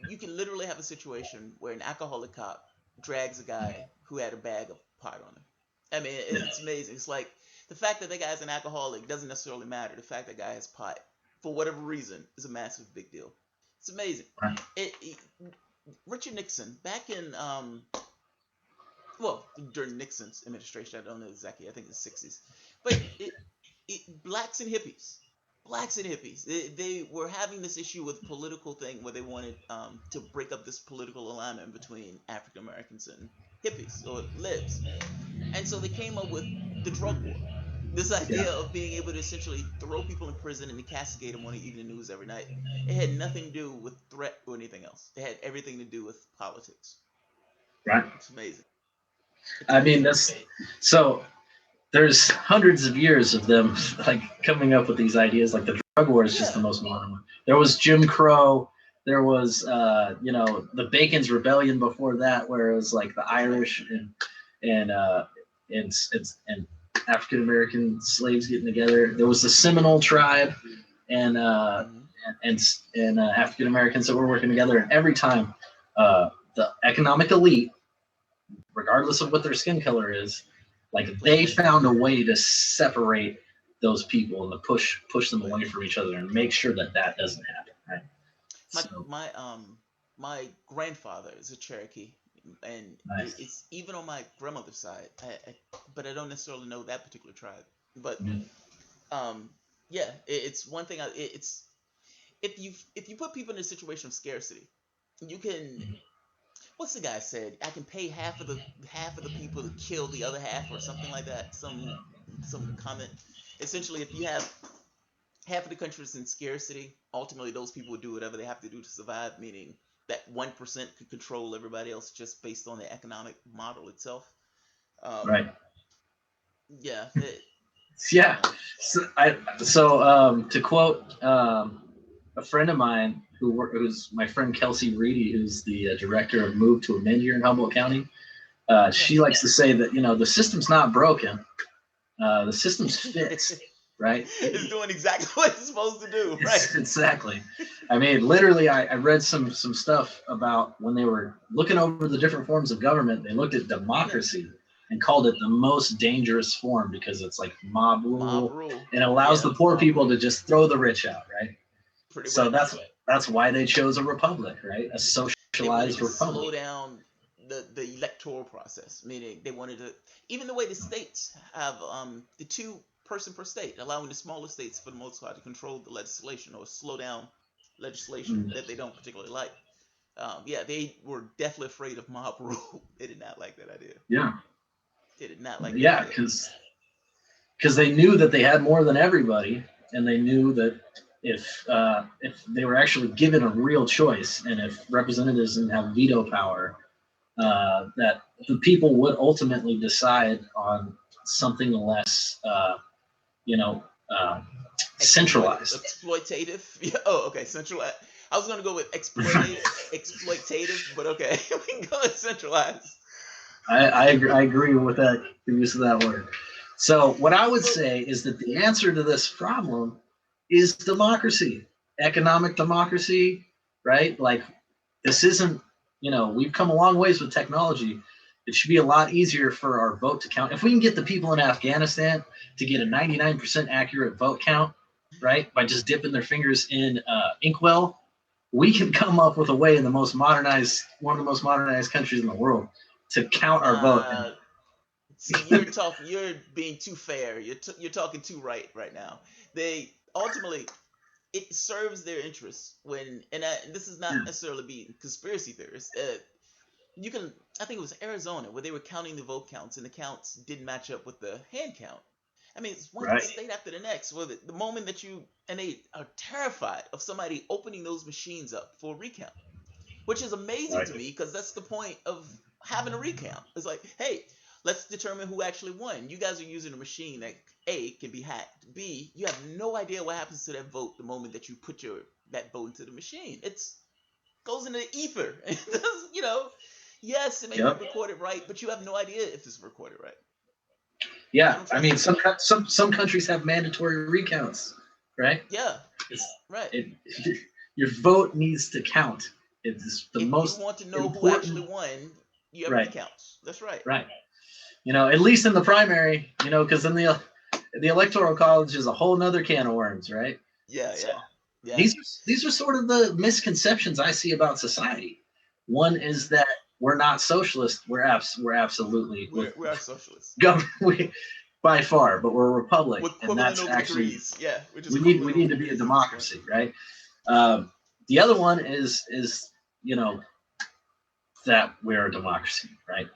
you can literally have a situation where an alcoholic cop drags a guy who had a bag of pot on him. I mean, Yeah. it's amazing. It's like the fact that guy's an alcoholic doesn't necessarily matter. The fact that guy has pot, for whatever reason, is a massive big deal. It's amazing. Right. Richard Nixon, back in well, during Nixon's administration, I don't know exactly. I think it's the 60s, but blacks and hippies. They were having this issue with political thing where they wanted to break up this political alignment between African Americans and hippies or libs. And so they came up with the drug war. This idea of being able to essentially throw people in prison and to castigate them on the evening news every night. It had nothing to do with threat or anything else. It had everything to do with politics. Right. It's amazing. I mean, so there's hundreds of years of them like coming up with these ideas. Like the drug war is just the most modern one. There was Jim Crow. There was the Bacon's Rebellion before that, where it was like the Irish and African American slaves getting together. There was the Seminole tribe and African Americans that were working together. And every time the economic elite, regardless of what their skin color is, like they found a way to separate those people and to push them away from each other and make sure that doesn't happen. Right. My grandfather is a Cherokee, and Nice. it's even on my grandmother's side. But I don't necessarily know that particular tribe. But it's one thing. It's if you put people in a situation of scarcity, you can. What's the guy said? I can pay half of the people to kill the other half, or something like that. Some comment. Essentially, if you have half of the country is in scarcity, ultimately those people would do whatever they have to do to survive. Meaning that 1% could control everybody else just based on the economic model itself. Right. Yeah. Yeah. So to quote a friend of mine who's my friend Kelsey Reedy, who's the director of Move to Amend here in Humboldt County. She likes to say that the system's not broken, the system's fixed, right? It's doing exactly what it's supposed to do, right? Exactly. I mean, literally, I read some stuff about when they were looking over the different forms of government. They looked at democracy and called it the most dangerous form because it's like mob rule. And allows the poor people to just throw the rich out, right? Pretty so much. That's why they chose a republic, right? A socialized republic. Slow down the electoral process, meaning they wanted to, even the way the states have the 2-person per state, allowing the smaller states for the most part to control the legislation or slow down legislation that they don't particularly like. They were definitely afraid of mob rule. They did not like that idea. Yeah. They did not like that idea. Because they knew that they had more than everybody, and they knew that if they were actually given a real choice, and if representatives didn't have veto power, that the people would ultimately decide on something less, centralized. Exploitative. Yeah. Oh, okay. Centralized. I was going to go with exploitative, but okay. We can go with centralized. I agree with that, the use of that word. So what I would say is that the answer to this problem is democracy, economic democracy, right? Like this isn't, we've come a long ways with technology. It should be a lot easier for our vote to count. If we can get the people in Afghanistan to get a 99% accurate vote count, right, by just dipping their fingers in inkwell, we can come up with a way in one of the most modernized countries in the world to count our vote. See, you're being too fair. You're talking too right now. They ultimately, it serves their interests when, and this is not necessarily being conspiracy theorists. I think it was Arizona where they were counting the vote counts and the counts didn't match up with the hand count. I mean, it's one state after the next. Well, the moment that they are terrified of somebody opening those machines up for a recount, which is amazing to me because that's the point of having a recount. It's like, hey, let's determine who actually won. You guys are using a machine that A, can be hacked. B, you have no idea what happens to that vote the moment that you put that vote into the machine. It goes into the ether. Yes, it may be recorded right, but you have no idea if it's recorded right. Yeah, I mean, some countries have mandatory recounts, right? Yeah, right. Your vote needs to count. It's the If most you want to know who important. actually won, you have Right. recounts. That's right. Right. At least in the primary, because in the Electoral College is a whole nother can of worms, right? Yeah, So yeah. these are sort of the misconceptions I see about society. One is that we're not socialist. We're absolutely We are socialists. By far, but we're a republic, With and equivalent that's over actually degrees. Yeah, we're just we equivalent need over to be a degrees. democracy, right? The other one is that we're a democracy, right?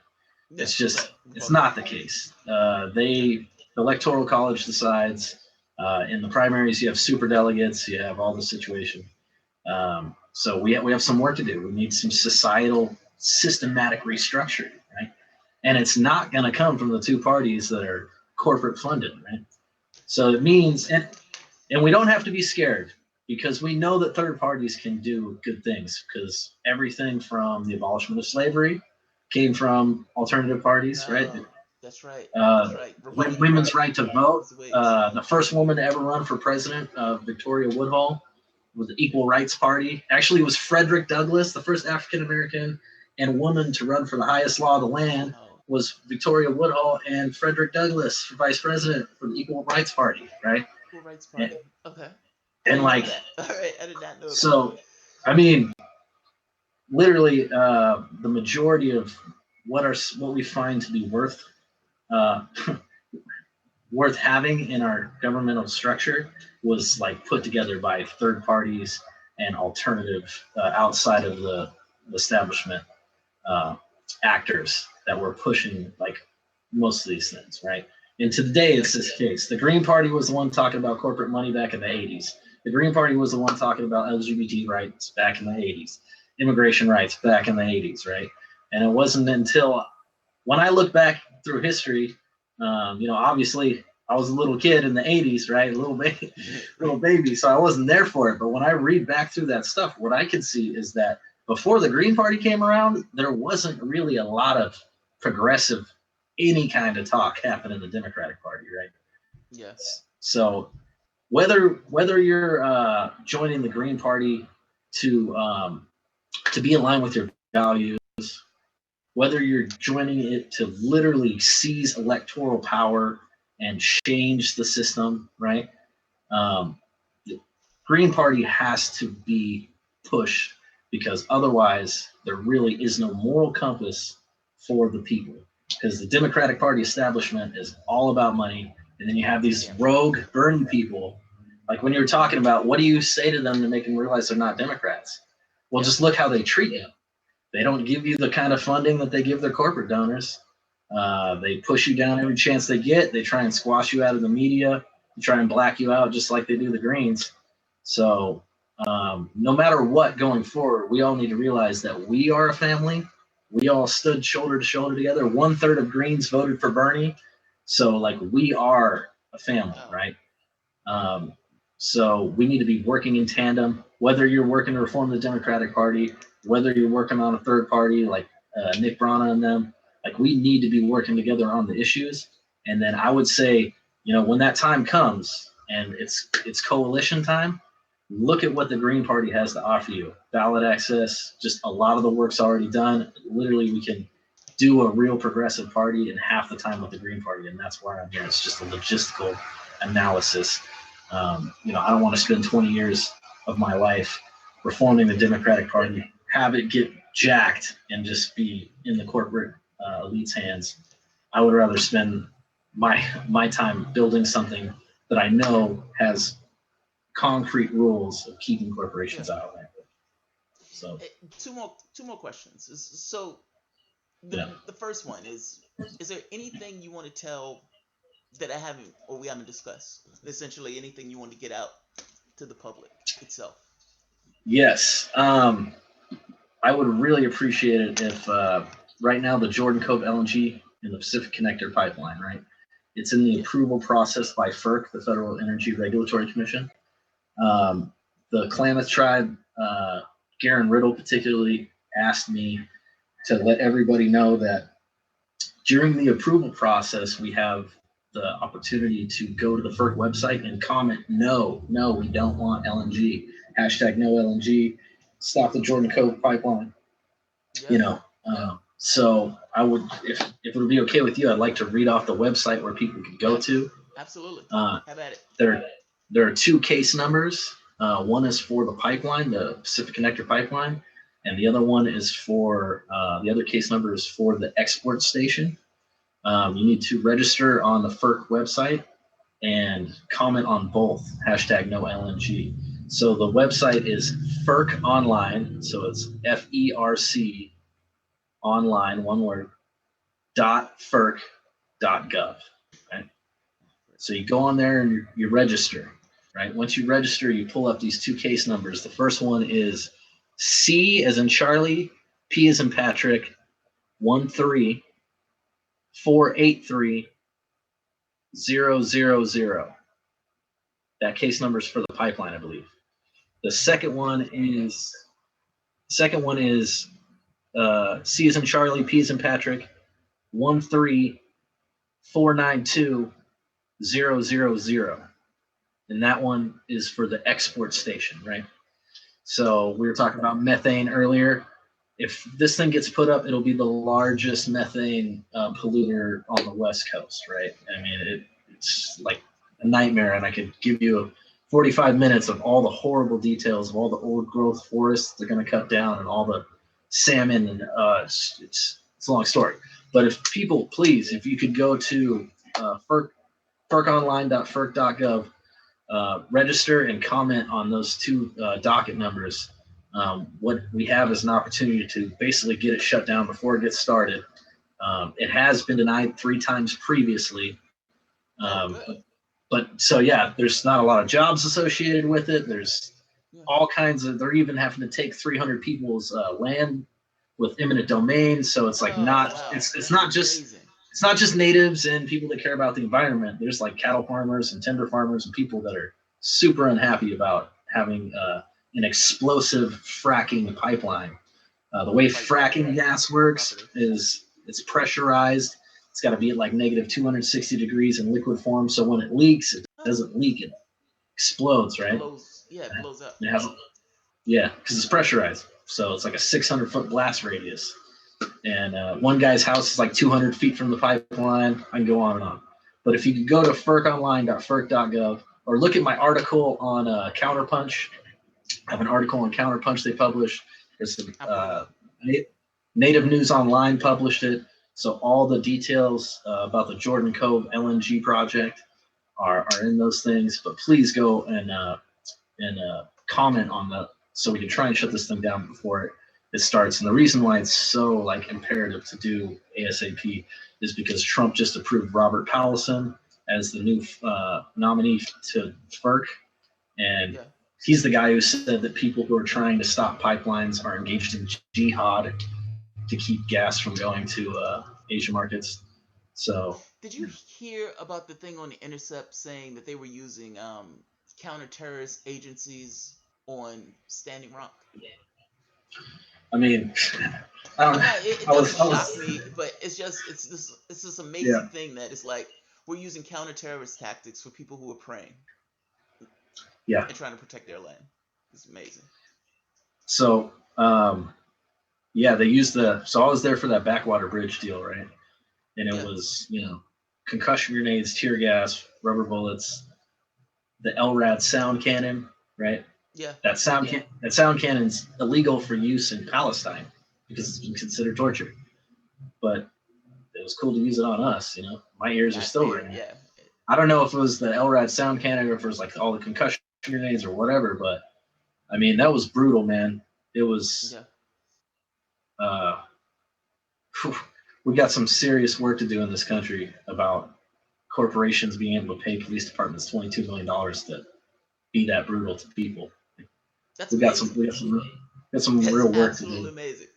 Yeah, It's just right. it's not the case. The Electoral College decides. In the primaries, you have super delegates. You have all the situation. So we have some work to do. We need some societal systematic restructuring, right? And it's not going to come from the two parties that are corporate funded, right? So it means, and we don't have to be scared, because we know that third parties can do good things, because everything from the abolishment of slavery came from alternative parties, right? That's right. That's right. Women's right to vote. The first woman to ever run for president, Victoria Woodhull, was the Equal Rights Party. Actually, it was Frederick Douglass, the first African American and woman to run for the highest law of the land, was Victoria Woodhull and Frederick Douglass for vice president for the Equal Rights Party, right? Equal Rights Party. Okay. And all right, I did not know that. So, I mean, literally, the majority of what we find to be worth having in our governmental structure was like put together by third parties and alternative outside of the establishment actors that were pushing like most of these things, right? And today it's this case. The Green Party was the one talking about corporate money back in the 80s. The Green Party was the one talking about LGBT rights back in the 80s, immigration rights back in the 80s, right? And it wasn't until when I look back through history, obviously I was a little kid in the 80s, right? Little baby. So I wasn't there for it. But when I read back through that stuff, what I can see is that before the Green Party came around, there wasn't really a lot of progressive, any kind of talk happening in the Democratic Party, right? Yes. So whether you're joining the Green Party to be in line with your values, whether you're joining it to literally seize electoral power and change the system, right? The Green Party has to be pushed, because otherwise there really is no moral compass for the people. Because the Democratic Party establishment is all about money, and then you have these rogue Bernie people. Like when you're talking about, what do you say to them to make them realize they're not Democrats? Well, just look how they treat you. They don't give you the kind of funding that they give their corporate donors. They push you down every chance they get. They try and squash you out of the media. They try and black you out just like they do the Greens. So no matter what going forward, we all need to realize that we are a family. We all stood shoulder to shoulder together. 1/3 of Greens voted for Bernie. So like we are a family, right? So we need to be working in tandem, whether you're working to reform the Democratic Party, whether you're working on a third party like Nick Brana and them. Like we need to be working together on the issues. And then I would say, when that time comes and it's coalition time, look at what the Green Party has to offer you. Ballot access, just a lot of the work's already done. Literally, we can do a real progressive party in half the time with the Green Party, and that's why I'm here. It's just a logistical analysis. I don't want to spend 20 years of my life reforming the Democratic Party, have it get jacked, and just be in the corporate elite's hands. I would rather spend my time building something that I know has concrete rules of keeping corporations out of it. So two more questions. So the first one is there anything you want to tell that I haven't or we haven't discussed? Essentially, anything you want to get out to the public itself? Yes. I would really appreciate it if right now the Jordan Cove LNG and the Pacific Connector pipeline, right? It's in the approval process by FERC, the Federal Energy Regulatory Commission. The Klamath tribe, Garen Riddle particularly, asked me to let everybody know that during the approval process, we have the opportunity to go to the FERC website and comment, no, we don't want LNG. #NoLNG. stop the Jordan Cove pipeline. Yeah. You know, so I would, if it would be okay with you, I'd like to read off the website where people can go to. Absolutely. Have at it. There are 2 case numbers. One is for the pipeline, the Pacific Connector pipeline, and the other one is for the other case number is for the export station. You need to register on the FERC website and comment on both, #NoLNG. So the website is FERC Online, so it's FERC online, one word, .ferc.gov. Right? So you go on there and you register. Right? Once you register, you pull up these 2 case numbers. The first one is C as in Charlie, P as in Patrick, 13483 000. That case number is for the pipeline, I believe. The second one is C as in Charlie, P as in Patrick, 13492 000. And that one is for the export station, right? So we were talking about methane earlier. If this thing gets put up, it'll be the largest methane polluter on the West Coast, right? I mean, it's like a nightmare, and I could give you 45 minutes of all the horrible details of all the old growth forests they're going to cut down and all the salmon, and it's a long story. But if people, please, if you could go to ferconline.ferc.gov, register and comment on those 2 docket numbers. What we have is an opportunity to basically get it shut down before it gets started. It has been denied 3 times previously. But so, yeah, there's not a lot of jobs associated with it. There's all kinds of, they're even having to take 300 people's land with eminent domain. So it's like it's not just natives and people that care about the environment. There's like cattle farmers and timber farmers and people that are super unhappy about having an explosive fracking pipeline. The way fracking gas works is it's pressurized. It's got to be at like negative 260 degrees in liquid form. So when it leaks, it doesn't leak. It explodes, right? It blows up. Yeah, because it's pressurized. So it's like a 600-foot blast radius. And one guy's house is like 200 feet from the pipeline. I can go on and on. But if you could go to ferconline.ferc.gov or look at my article on Counterpunch. I have an article on Counterpunch they published. There's Native News Online published it. So all the details about the Jordan Cove LNG project are in those things. But please go and comment on that so we can try and shut this thing down before it starts. And the reason why it's so like imperative to do ASAP is because Trump just approved Robert Powelson as the new nominee to FERC, and he's the guy who said that people who are trying to stop pipelines are engaged in jihad to keep gas from going to Asian markets. So, did you hear about the thing on the Intercept saying that they were using counter-terrorist agencies on Standing Rock? I mean, I don't know. It doesn't shock me, but it's this amazing thing that it's like we're using counter-terrorist tactics for people who are praying. Yeah. And trying to protect their land. It's amazing. So, they used so I was there for that backwater bridge deal, right? And it was, concussion grenades, tear gas, rubber bullets, the LRAD sound cannon, right? Yeah. That sound cannon's illegal for use in Palestine because it's considered torture. But it was cool to use it on us, My ears are still ringing. Yeah. I don't know if it was the LRAD sound cannon or if it was like all the concussion grenades or whatever, but I mean, that was brutal, man. It was, we got some serious work to do in this country about corporations being able to pay police departments $22 million to be that brutal to people. That's amazing. We got some real work to do. Absolutely amazing.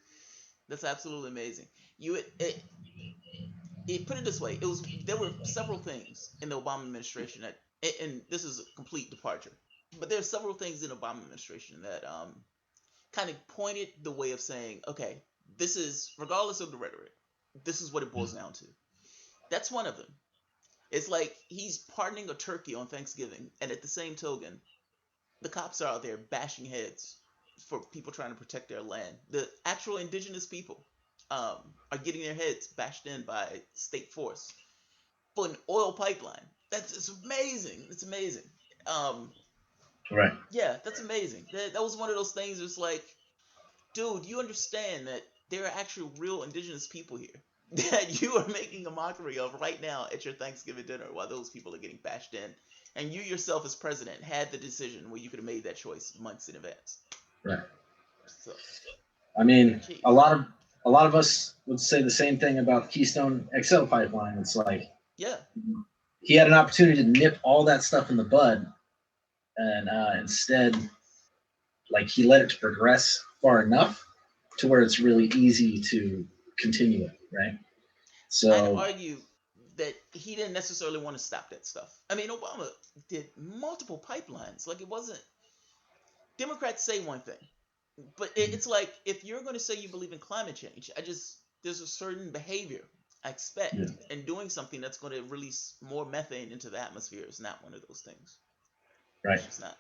That's absolutely amazing. Put it this way, there were several things in the Obama administration that, and this is a complete departure, but there are several things in the Obama administration that kind of pointed the way of saying, okay, this is, regardless of the rhetoric, this is what it boils down to. That's one of them. It's like he's pardoning a turkey on Thanksgiving, and at the same token, the cops are out there bashing heads for people trying to protect their land. The actual indigenous people are getting their heads bashed in by state force for an oil pipeline. It's amazing. It's amazing. Um, Right. yeah, that's amazing. That was one of those things. It's like, dude, you understand that there are actual real indigenous people here that you are making a mockery of right now at your Thanksgiving dinner while those people are getting bashed in. And you yourself as president had the decision where you could have made that choice months in advance. Right. So, I mean, geez. a lot of us would say the same thing about the Keystone XL pipeline. It's like, yeah, he had an opportunity to nip all that stuff in the bud, and instead, like, he let it progress far enough to where it's really easy to continue it, right? So I'd argue that he didn't necessarily want to stop that stuff. I mean, Obama did multiple pipelines. Like, it wasn't. Democrats say one thing, but it's like, if you're going to say you believe in climate change, there's a certain behavior I expect, and doing something that's going to release more methane into the atmosphere is not one of those things. Right. It's just not.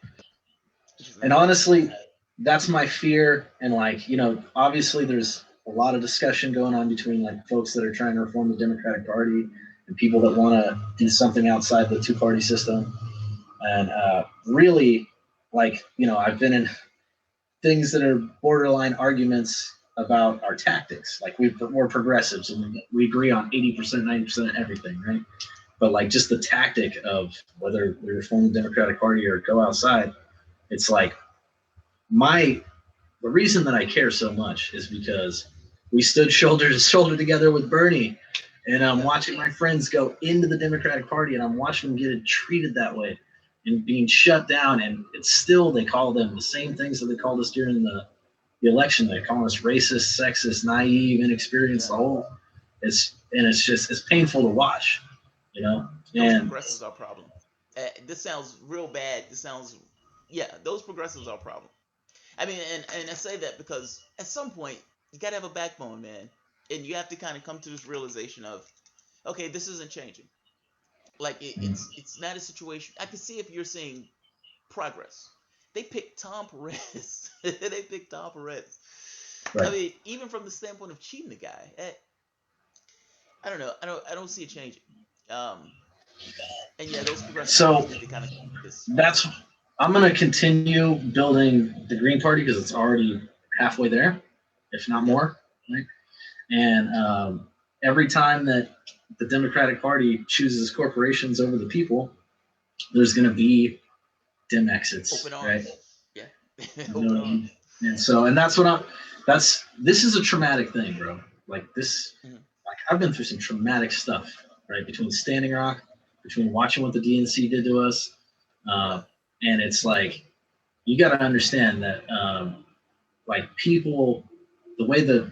And honestly, that's my fear. And, like, you know, obviously there's a lot of discussion going on between, like, folks that are trying to reform the Democratic Party and people that want to do something outside the two-party system. And really, like, you know, I've been in things that are borderline arguments about our tactics. Like, we're progressives and we agree on 80%, 90% of everything, right? But, like, just the tactic of whether we reform the Democratic Party or go outside, it's like, the reason that I care so much is because we stood shoulder to shoulder together with Bernie, and I'm watching my friends go into the Democratic Party, and I'm watching them get treated that way and being shut down. And it's still, they call them the same things that they called us during the election. They call us racist, sexist, naive, inexperienced. The whole, it's painful to watch, you know. Those progressives are a problem. This sounds real bad. Those progressives are a problem. I mean, and I say that because at some point you gotta have a backbone, man, and you have to kind of come to this realization of, okay, this isn't changing. Like, it's not a situation. I can see if you're seeing progress. They picked Tom Perez. They picked Tom Perez. Right. I mean, even from the standpoint of cheating the guy, I don't know. I don't see it changing. And yeah, those progressives. So need to kind of that's. I'm going to continue building the Green Party because it's already halfway there, if not more. Right? And every time that the Democratic Party chooses corporations over the people, there's going to be dim exits. Open right? Yeah. Open arms. And so, and that's what this is a traumatic thing, bro. Like this, like I've been through some traumatic stuff, right? Between Standing Rock, between watching what the DNC did to us. And it's like, you got to understand that, like, people, the way that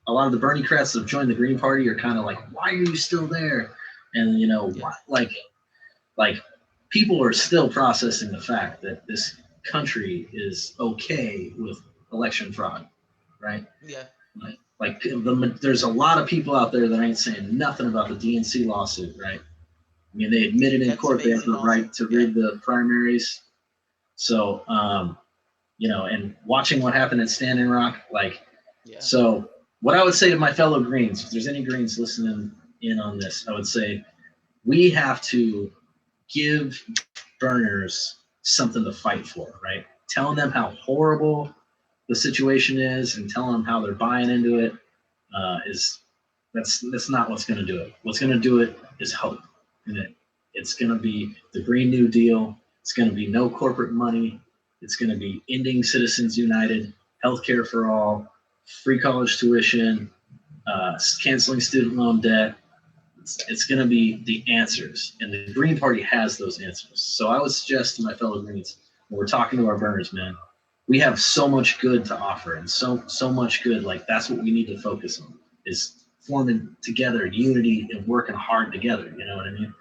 a lot of the Bernie crats that have joined the Green Party are kind of like, why are you still there? And, you know, like people are still processing the fact that this country is okay with election fraud, right? Yeah. Like there's a lot of people out there that ain't saying nothing about the DNC lawsuit, right? I mean, they admitted in court they have the right to rig the primaries. So, you know, and watching what happened at Standing Rock, like, so what I would say to my fellow Greens, if there's any Greens listening in on this, I would say we have to give burners something to fight for, right? Telling them how horrible the situation is and telling them how they're buying into it that's not what's going to do it. What's going to do it is hope. And it's going to be the Green New Deal. It's going to be no corporate money. It's going to be ending Citizens United, healthcare for all, free college tuition, canceling student loan debt. It's going to be the answers, and the Green Party has those answers. So I would suggest to my fellow Greens, when we're talking to our burners, man, we have so much good to offer, and so much good. Like, that's what we need to focus on, is forming together unity and working hard together. You know what I mean?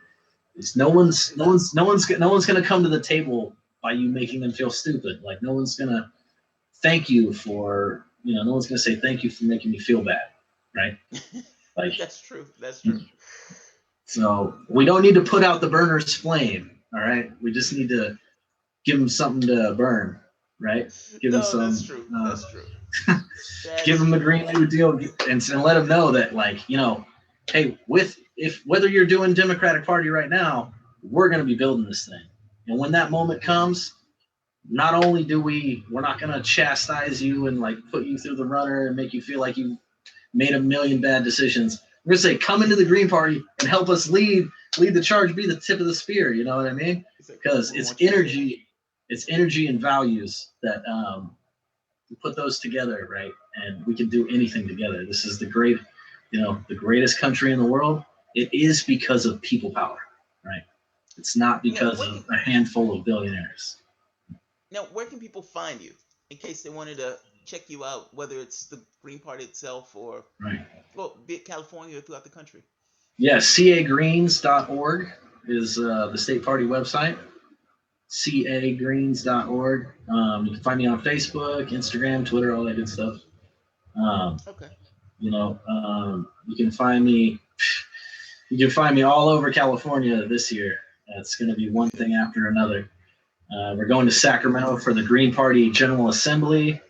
It's no one's going to come to the table by you making them feel stupid. Like, no one's going to thank you for, no one's going to say thank you for making me feel bad, right? Like, that's true. That's true. So we don't need to put out the burner's flame. All right. We just need to give them something to burn. right? Give them No, that's some, true. That's true. That give is them the true. Green New Deal, and let them know that, like, hey, if whether you're doing Democratic Party right now, we're going to be building this thing, and when that moment comes, not only we're not going to chastise you and like put you through the runner and make you feel like you made a million bad decisions. We're going to say, come into the Green Party and help us lead the charge, be the tip of the spear. You know what I mean? Because We want you to say it. it's energy and values that we put those together, right? And we can do anything together. This is the greatest country in the world. It is because of people power, right? It's not because of a handful of billionaires. Now, where can people find you in case they wanted to check you out, whether it's the Green Party itself or, Right. well, be it California or throughout the country? Yeah, cagreens.org is the state party website. cagreens.org. You can find me on Facebook, Instagram, Twitter, all that good stuff. Okay. You can find me. You can find me all over California this year. It's going to be one thing after another. We're going to Sacramento for the Green Party General Assembly.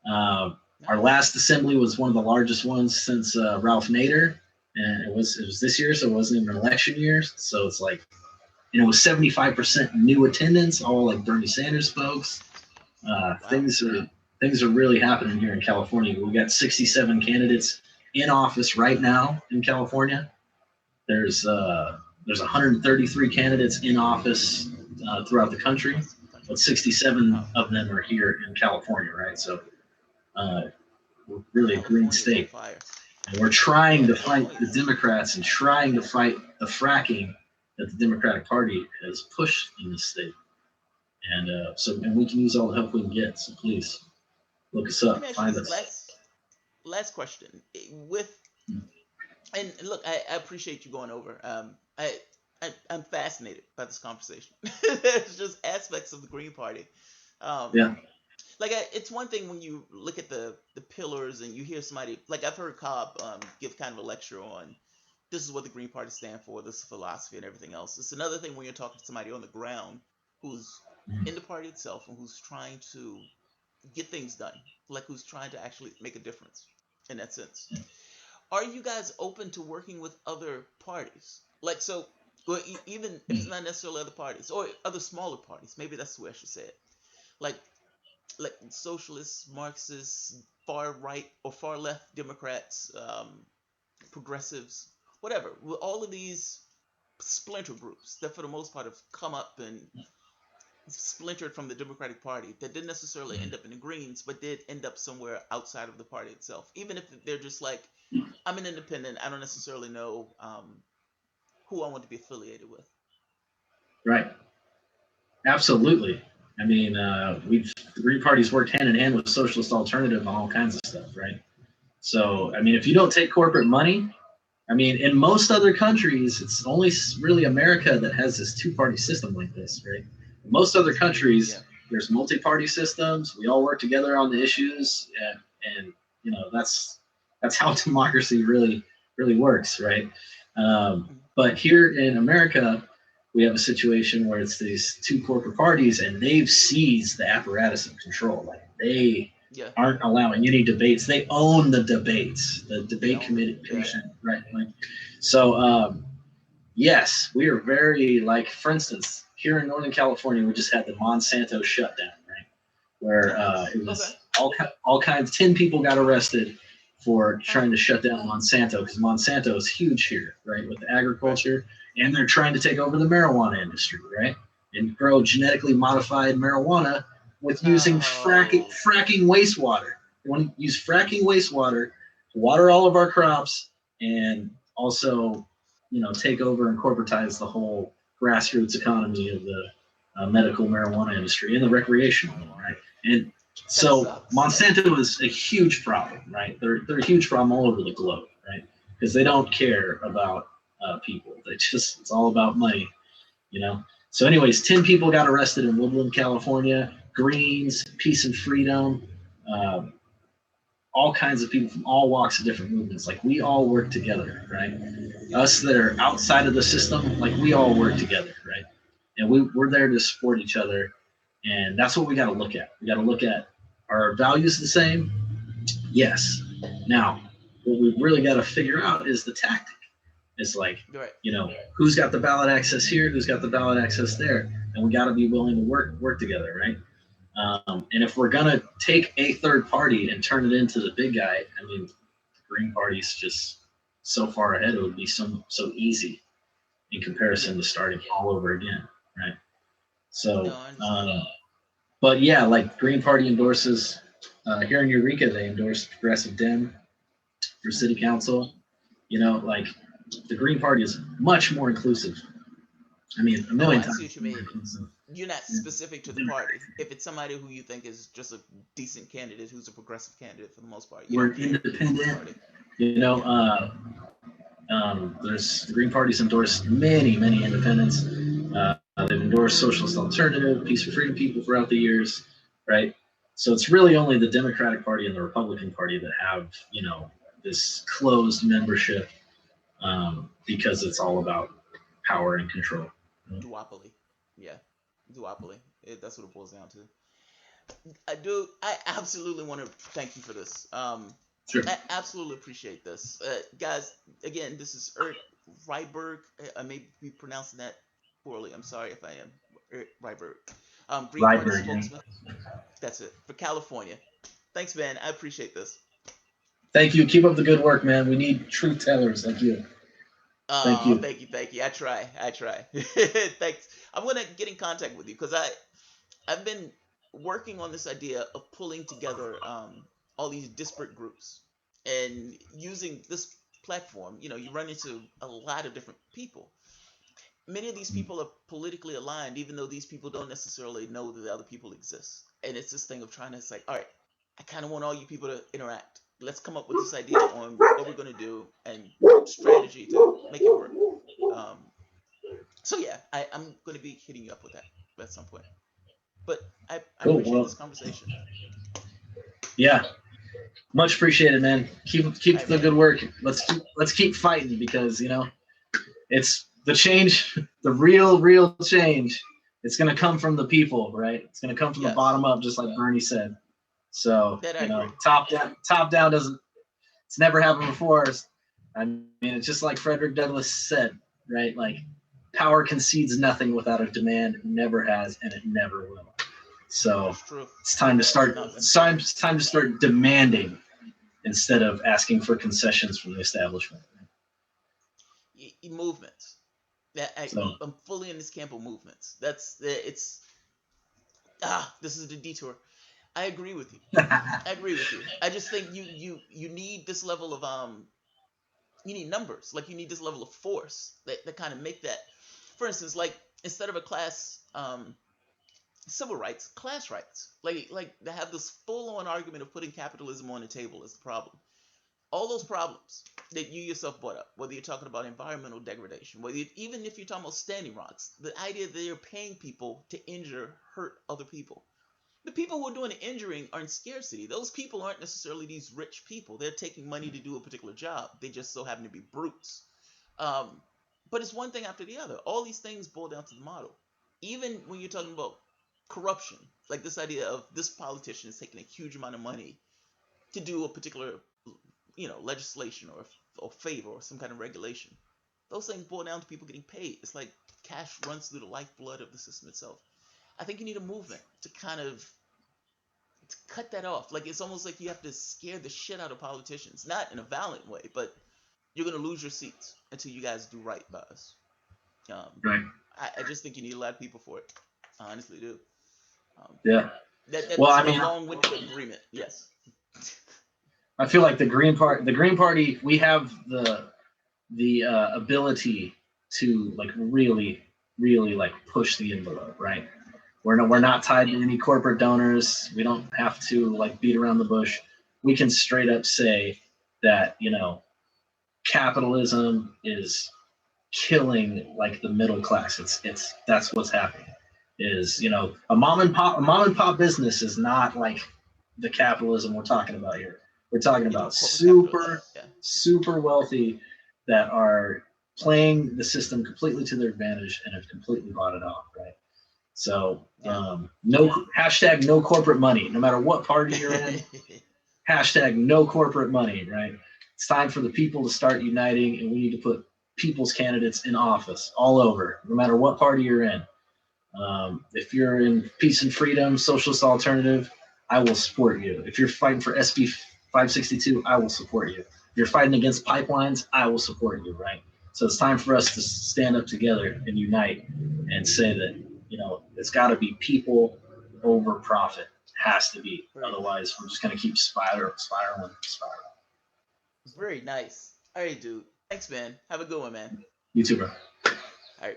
Our last assembly was one of the largest ones since Ralph Nader, and it was this year, so it wasn't even an election year. So it's like, it was 75% new attendance, all like Bernie Sanders folks. Wow. Things are really happening here in California. We got 67 candidates in office right now in California. There's 133 candidates in office throughout the country, but 67 of them are here in California, right? So we're really a green state. And we're trying to fight the Democrats and trying to fight the fracking that the Democratic Party has pushed in this state. And we can use all the help we can get. So please look us up, find us. Last question. And look, I appreciate you going over. I'm fascinated by this conversation. There's just aspects of the Green Party. Yeah. Like, it's one thing when you look at the pillars and you hear somebody, like I've heard Cobb give kind of a lecture on, this is what the Green Party stand for, this is philosophy and everything else. It's another thing when you're talking to somebody on the ground who's in the party itself and who's trying to get things done, like who's trying to actually make a difference in that sense. Are you guys open to working with other parties? Like, so, well, even if it's not necessarily other parties or other smaller parties, maybe that's the way I should say it. Like socialists, Marxists, far right or far left Democrats, progressives, whatever. All of these splinter groups that for the most part have come up and splintered from the Democratic Party that didn't necessarily end up in the Greens, but did end up somewhere outside of the party itself. Even if they're just like, I'm an independent, I don't necessarily know who I want to be affiliated with. Right. Absolutely. I mean, the Green Party's worked hand in hand with Socialist Alternative on all kinds of stuff, right? So, I mean, if you don't take corporate money, I mean, in most other countries, it's only really America that has this two-party system like this, right? In most other countries, there's multi-party systems. We all work together on the issues, and that's how democracy really works, right? But here in America, we have a situation where it's these two corporate parties, and they've seized the apparatus of control. Like they aren't allowing any debates. They own the debates, the debate commission, right? Like, so yes, we are very, like, for instance, here in Northern California, we just had the Monsanto shutdown, right? Where it was all kinds. 10 people got arrested for trying to shut down Monsanto, because Monsanto is huge here, right, with agriculture, and they're trying to take over the marijuana industry, right, and grow genetically modified marijuana with using fracking wastewater. They want to use fracking wastewater to water all of our crops, and also, take over and corporatize the whole grassroots economy of the medical marijuana industry and the recreational one, right? And so Monsanto is a huge problem, right? They're a huge problem all over the globe, right? Because they don't care about people. It's all about money, So anyways, 10 people got arrested in Woodland, California. Greens, Peace and Freedom, all kinds of people from all walks of different movements. Like, we all work together, right? Us that are outside of the system, like, we all work together, right? And we're there to support each other. And that's what we got to look at. We got to look at, are our values the same? Yes. Now, what we've really got to figure out is the tactic. It's like, Right. Who's got the ballot access here? Who's got the ballot access there? And we got to be willing to work together, right? And if we're gonna take a third party and turn it into the big guy, I mean, the Green Party's just so far ahead. It would be so easy in comparison to starting all over again, right? So, but yeah, like Green Party endorses here in Eureka, they endorsed Progressive Dem for city council. Like the Green Party is much more inclusive. I mean, a million times. I see what you mean. You're not specific to the party. If it's somebody who you think is just a decent candidate, who's a progressive candidate for the most part, we're independent. There's the Green Party's endorsed many independents. They've endorsed Socialist Alternative, Peace for Freedom people throughout the years, right? So it's really only the Democratic Party and the Republican Party that have, this closed membership because it's all about power and control. Duopoly. Yeah. Duopoly. That's what it boils down to. I absolutely want to thank you for this. Sure. I absolutely appreciate this. Guys, again, this is Erik Ryberg. I may be pronouncing that poorly. I'm sorry if I am. Erik Ryberg. Green Party spokesman. That's it. For California. Thanks, man. I appreciate this. Thank you. Keep up the good work, man. We need truth tellers like you. Thank you. I try. Thanks. I'm gonna get in contact with you because I've been working on this idea of pulling together all these disparate groups and using this platform. You run into a lot of different people. Many of these people are politically aligned, even though these people don't necessarily know that the other people exist. And it's this thing of trying to say, all right, I kind of want all you people to interact. Let's come up with this idea on what we're going to do and strategy to make it work. So yeah, I'm going to be hitting you up with that at some point. But I appreciate this conversation. Yeah, much appreciated, man. Keep the good work. Let's keep fighting because it's the change, the real change. It's going to come from the people, right? It's going to come from the bottom up, just like Bernie said. So top down doesn't. It's never happened before. I mean, it's just like Frederick Douglass said, right? Like, power concedes nothing without a demand. It never has, and it never will. So it's time to start. It's time to start demanding instead of asking for concessions from the establishment. Movements. I'm fully in this camp of movements. This is the detour. I agree with you. I just think you need this level of you need numbers. Like, you need this level of force that kind of make that. For instance, like, instead of a class civil rights, class rights. Like they have this full-on argument of putting capitalism on the table as the problem. All those problems that you yourself brought up, whether you're talking about environmental degradation, even if you're talking about Standing Rocks, the idea that they're paying people to hurt other people. The people who are doing the injuring are in scarcity. Those people aren't necessarily these rich people. They're taking money to do a particular job. They just so happen to be brutes. But it's one thing after the other. All these things boil down to the model. Even when you're talking about corruption, like this idea of this politician is taking a huge amount of money to do a particular, legislation or favor or some kind of regulation. Those things boil down to people getting paid. It's like cash runs through the lifeblood of the system itself. I think you need a movement to kind of cut that off. Like, it's almost like you have to scare the shit out of politicians. Not in a violent way, but you're going to lose your seats until you guys do right by us. Right. I just think you need a lot of people for it. I honestly do. Yeah. That's a long-winded agreement. Yes. I feel like the Green Party, we have the ability to really push the envelope, right? We're not tied to any corporate donors. We don't have to beat around the bush. We can straight up say that capitalism is killing the middle class. That's what's happening. Is a mom and pop business is not like the capitalism we're talking about here. We're talking about super wealthy that are playing the system completely to their advantage and have completely bought it off, right? So no hashtag no corporate money, no matter what party you're in. Hashtag no corporate money, right? It's time for the people to start uniting, and we need to put people's candidates in office all over, no matter what party you're in. If you're in peace and freedom, socialist alternative, I will support you. If you're fighting for SB 562, I will support you. If you're fighting against pipelines, I will support you, right? So it's time for us to stand up together and unite and say that, it's got to be people over profit. Has to be. Otherwise, we're just going to keep spiraling. Very nice. All right, dude. Thanks, man. Have a good one, man. You too, bro. All right.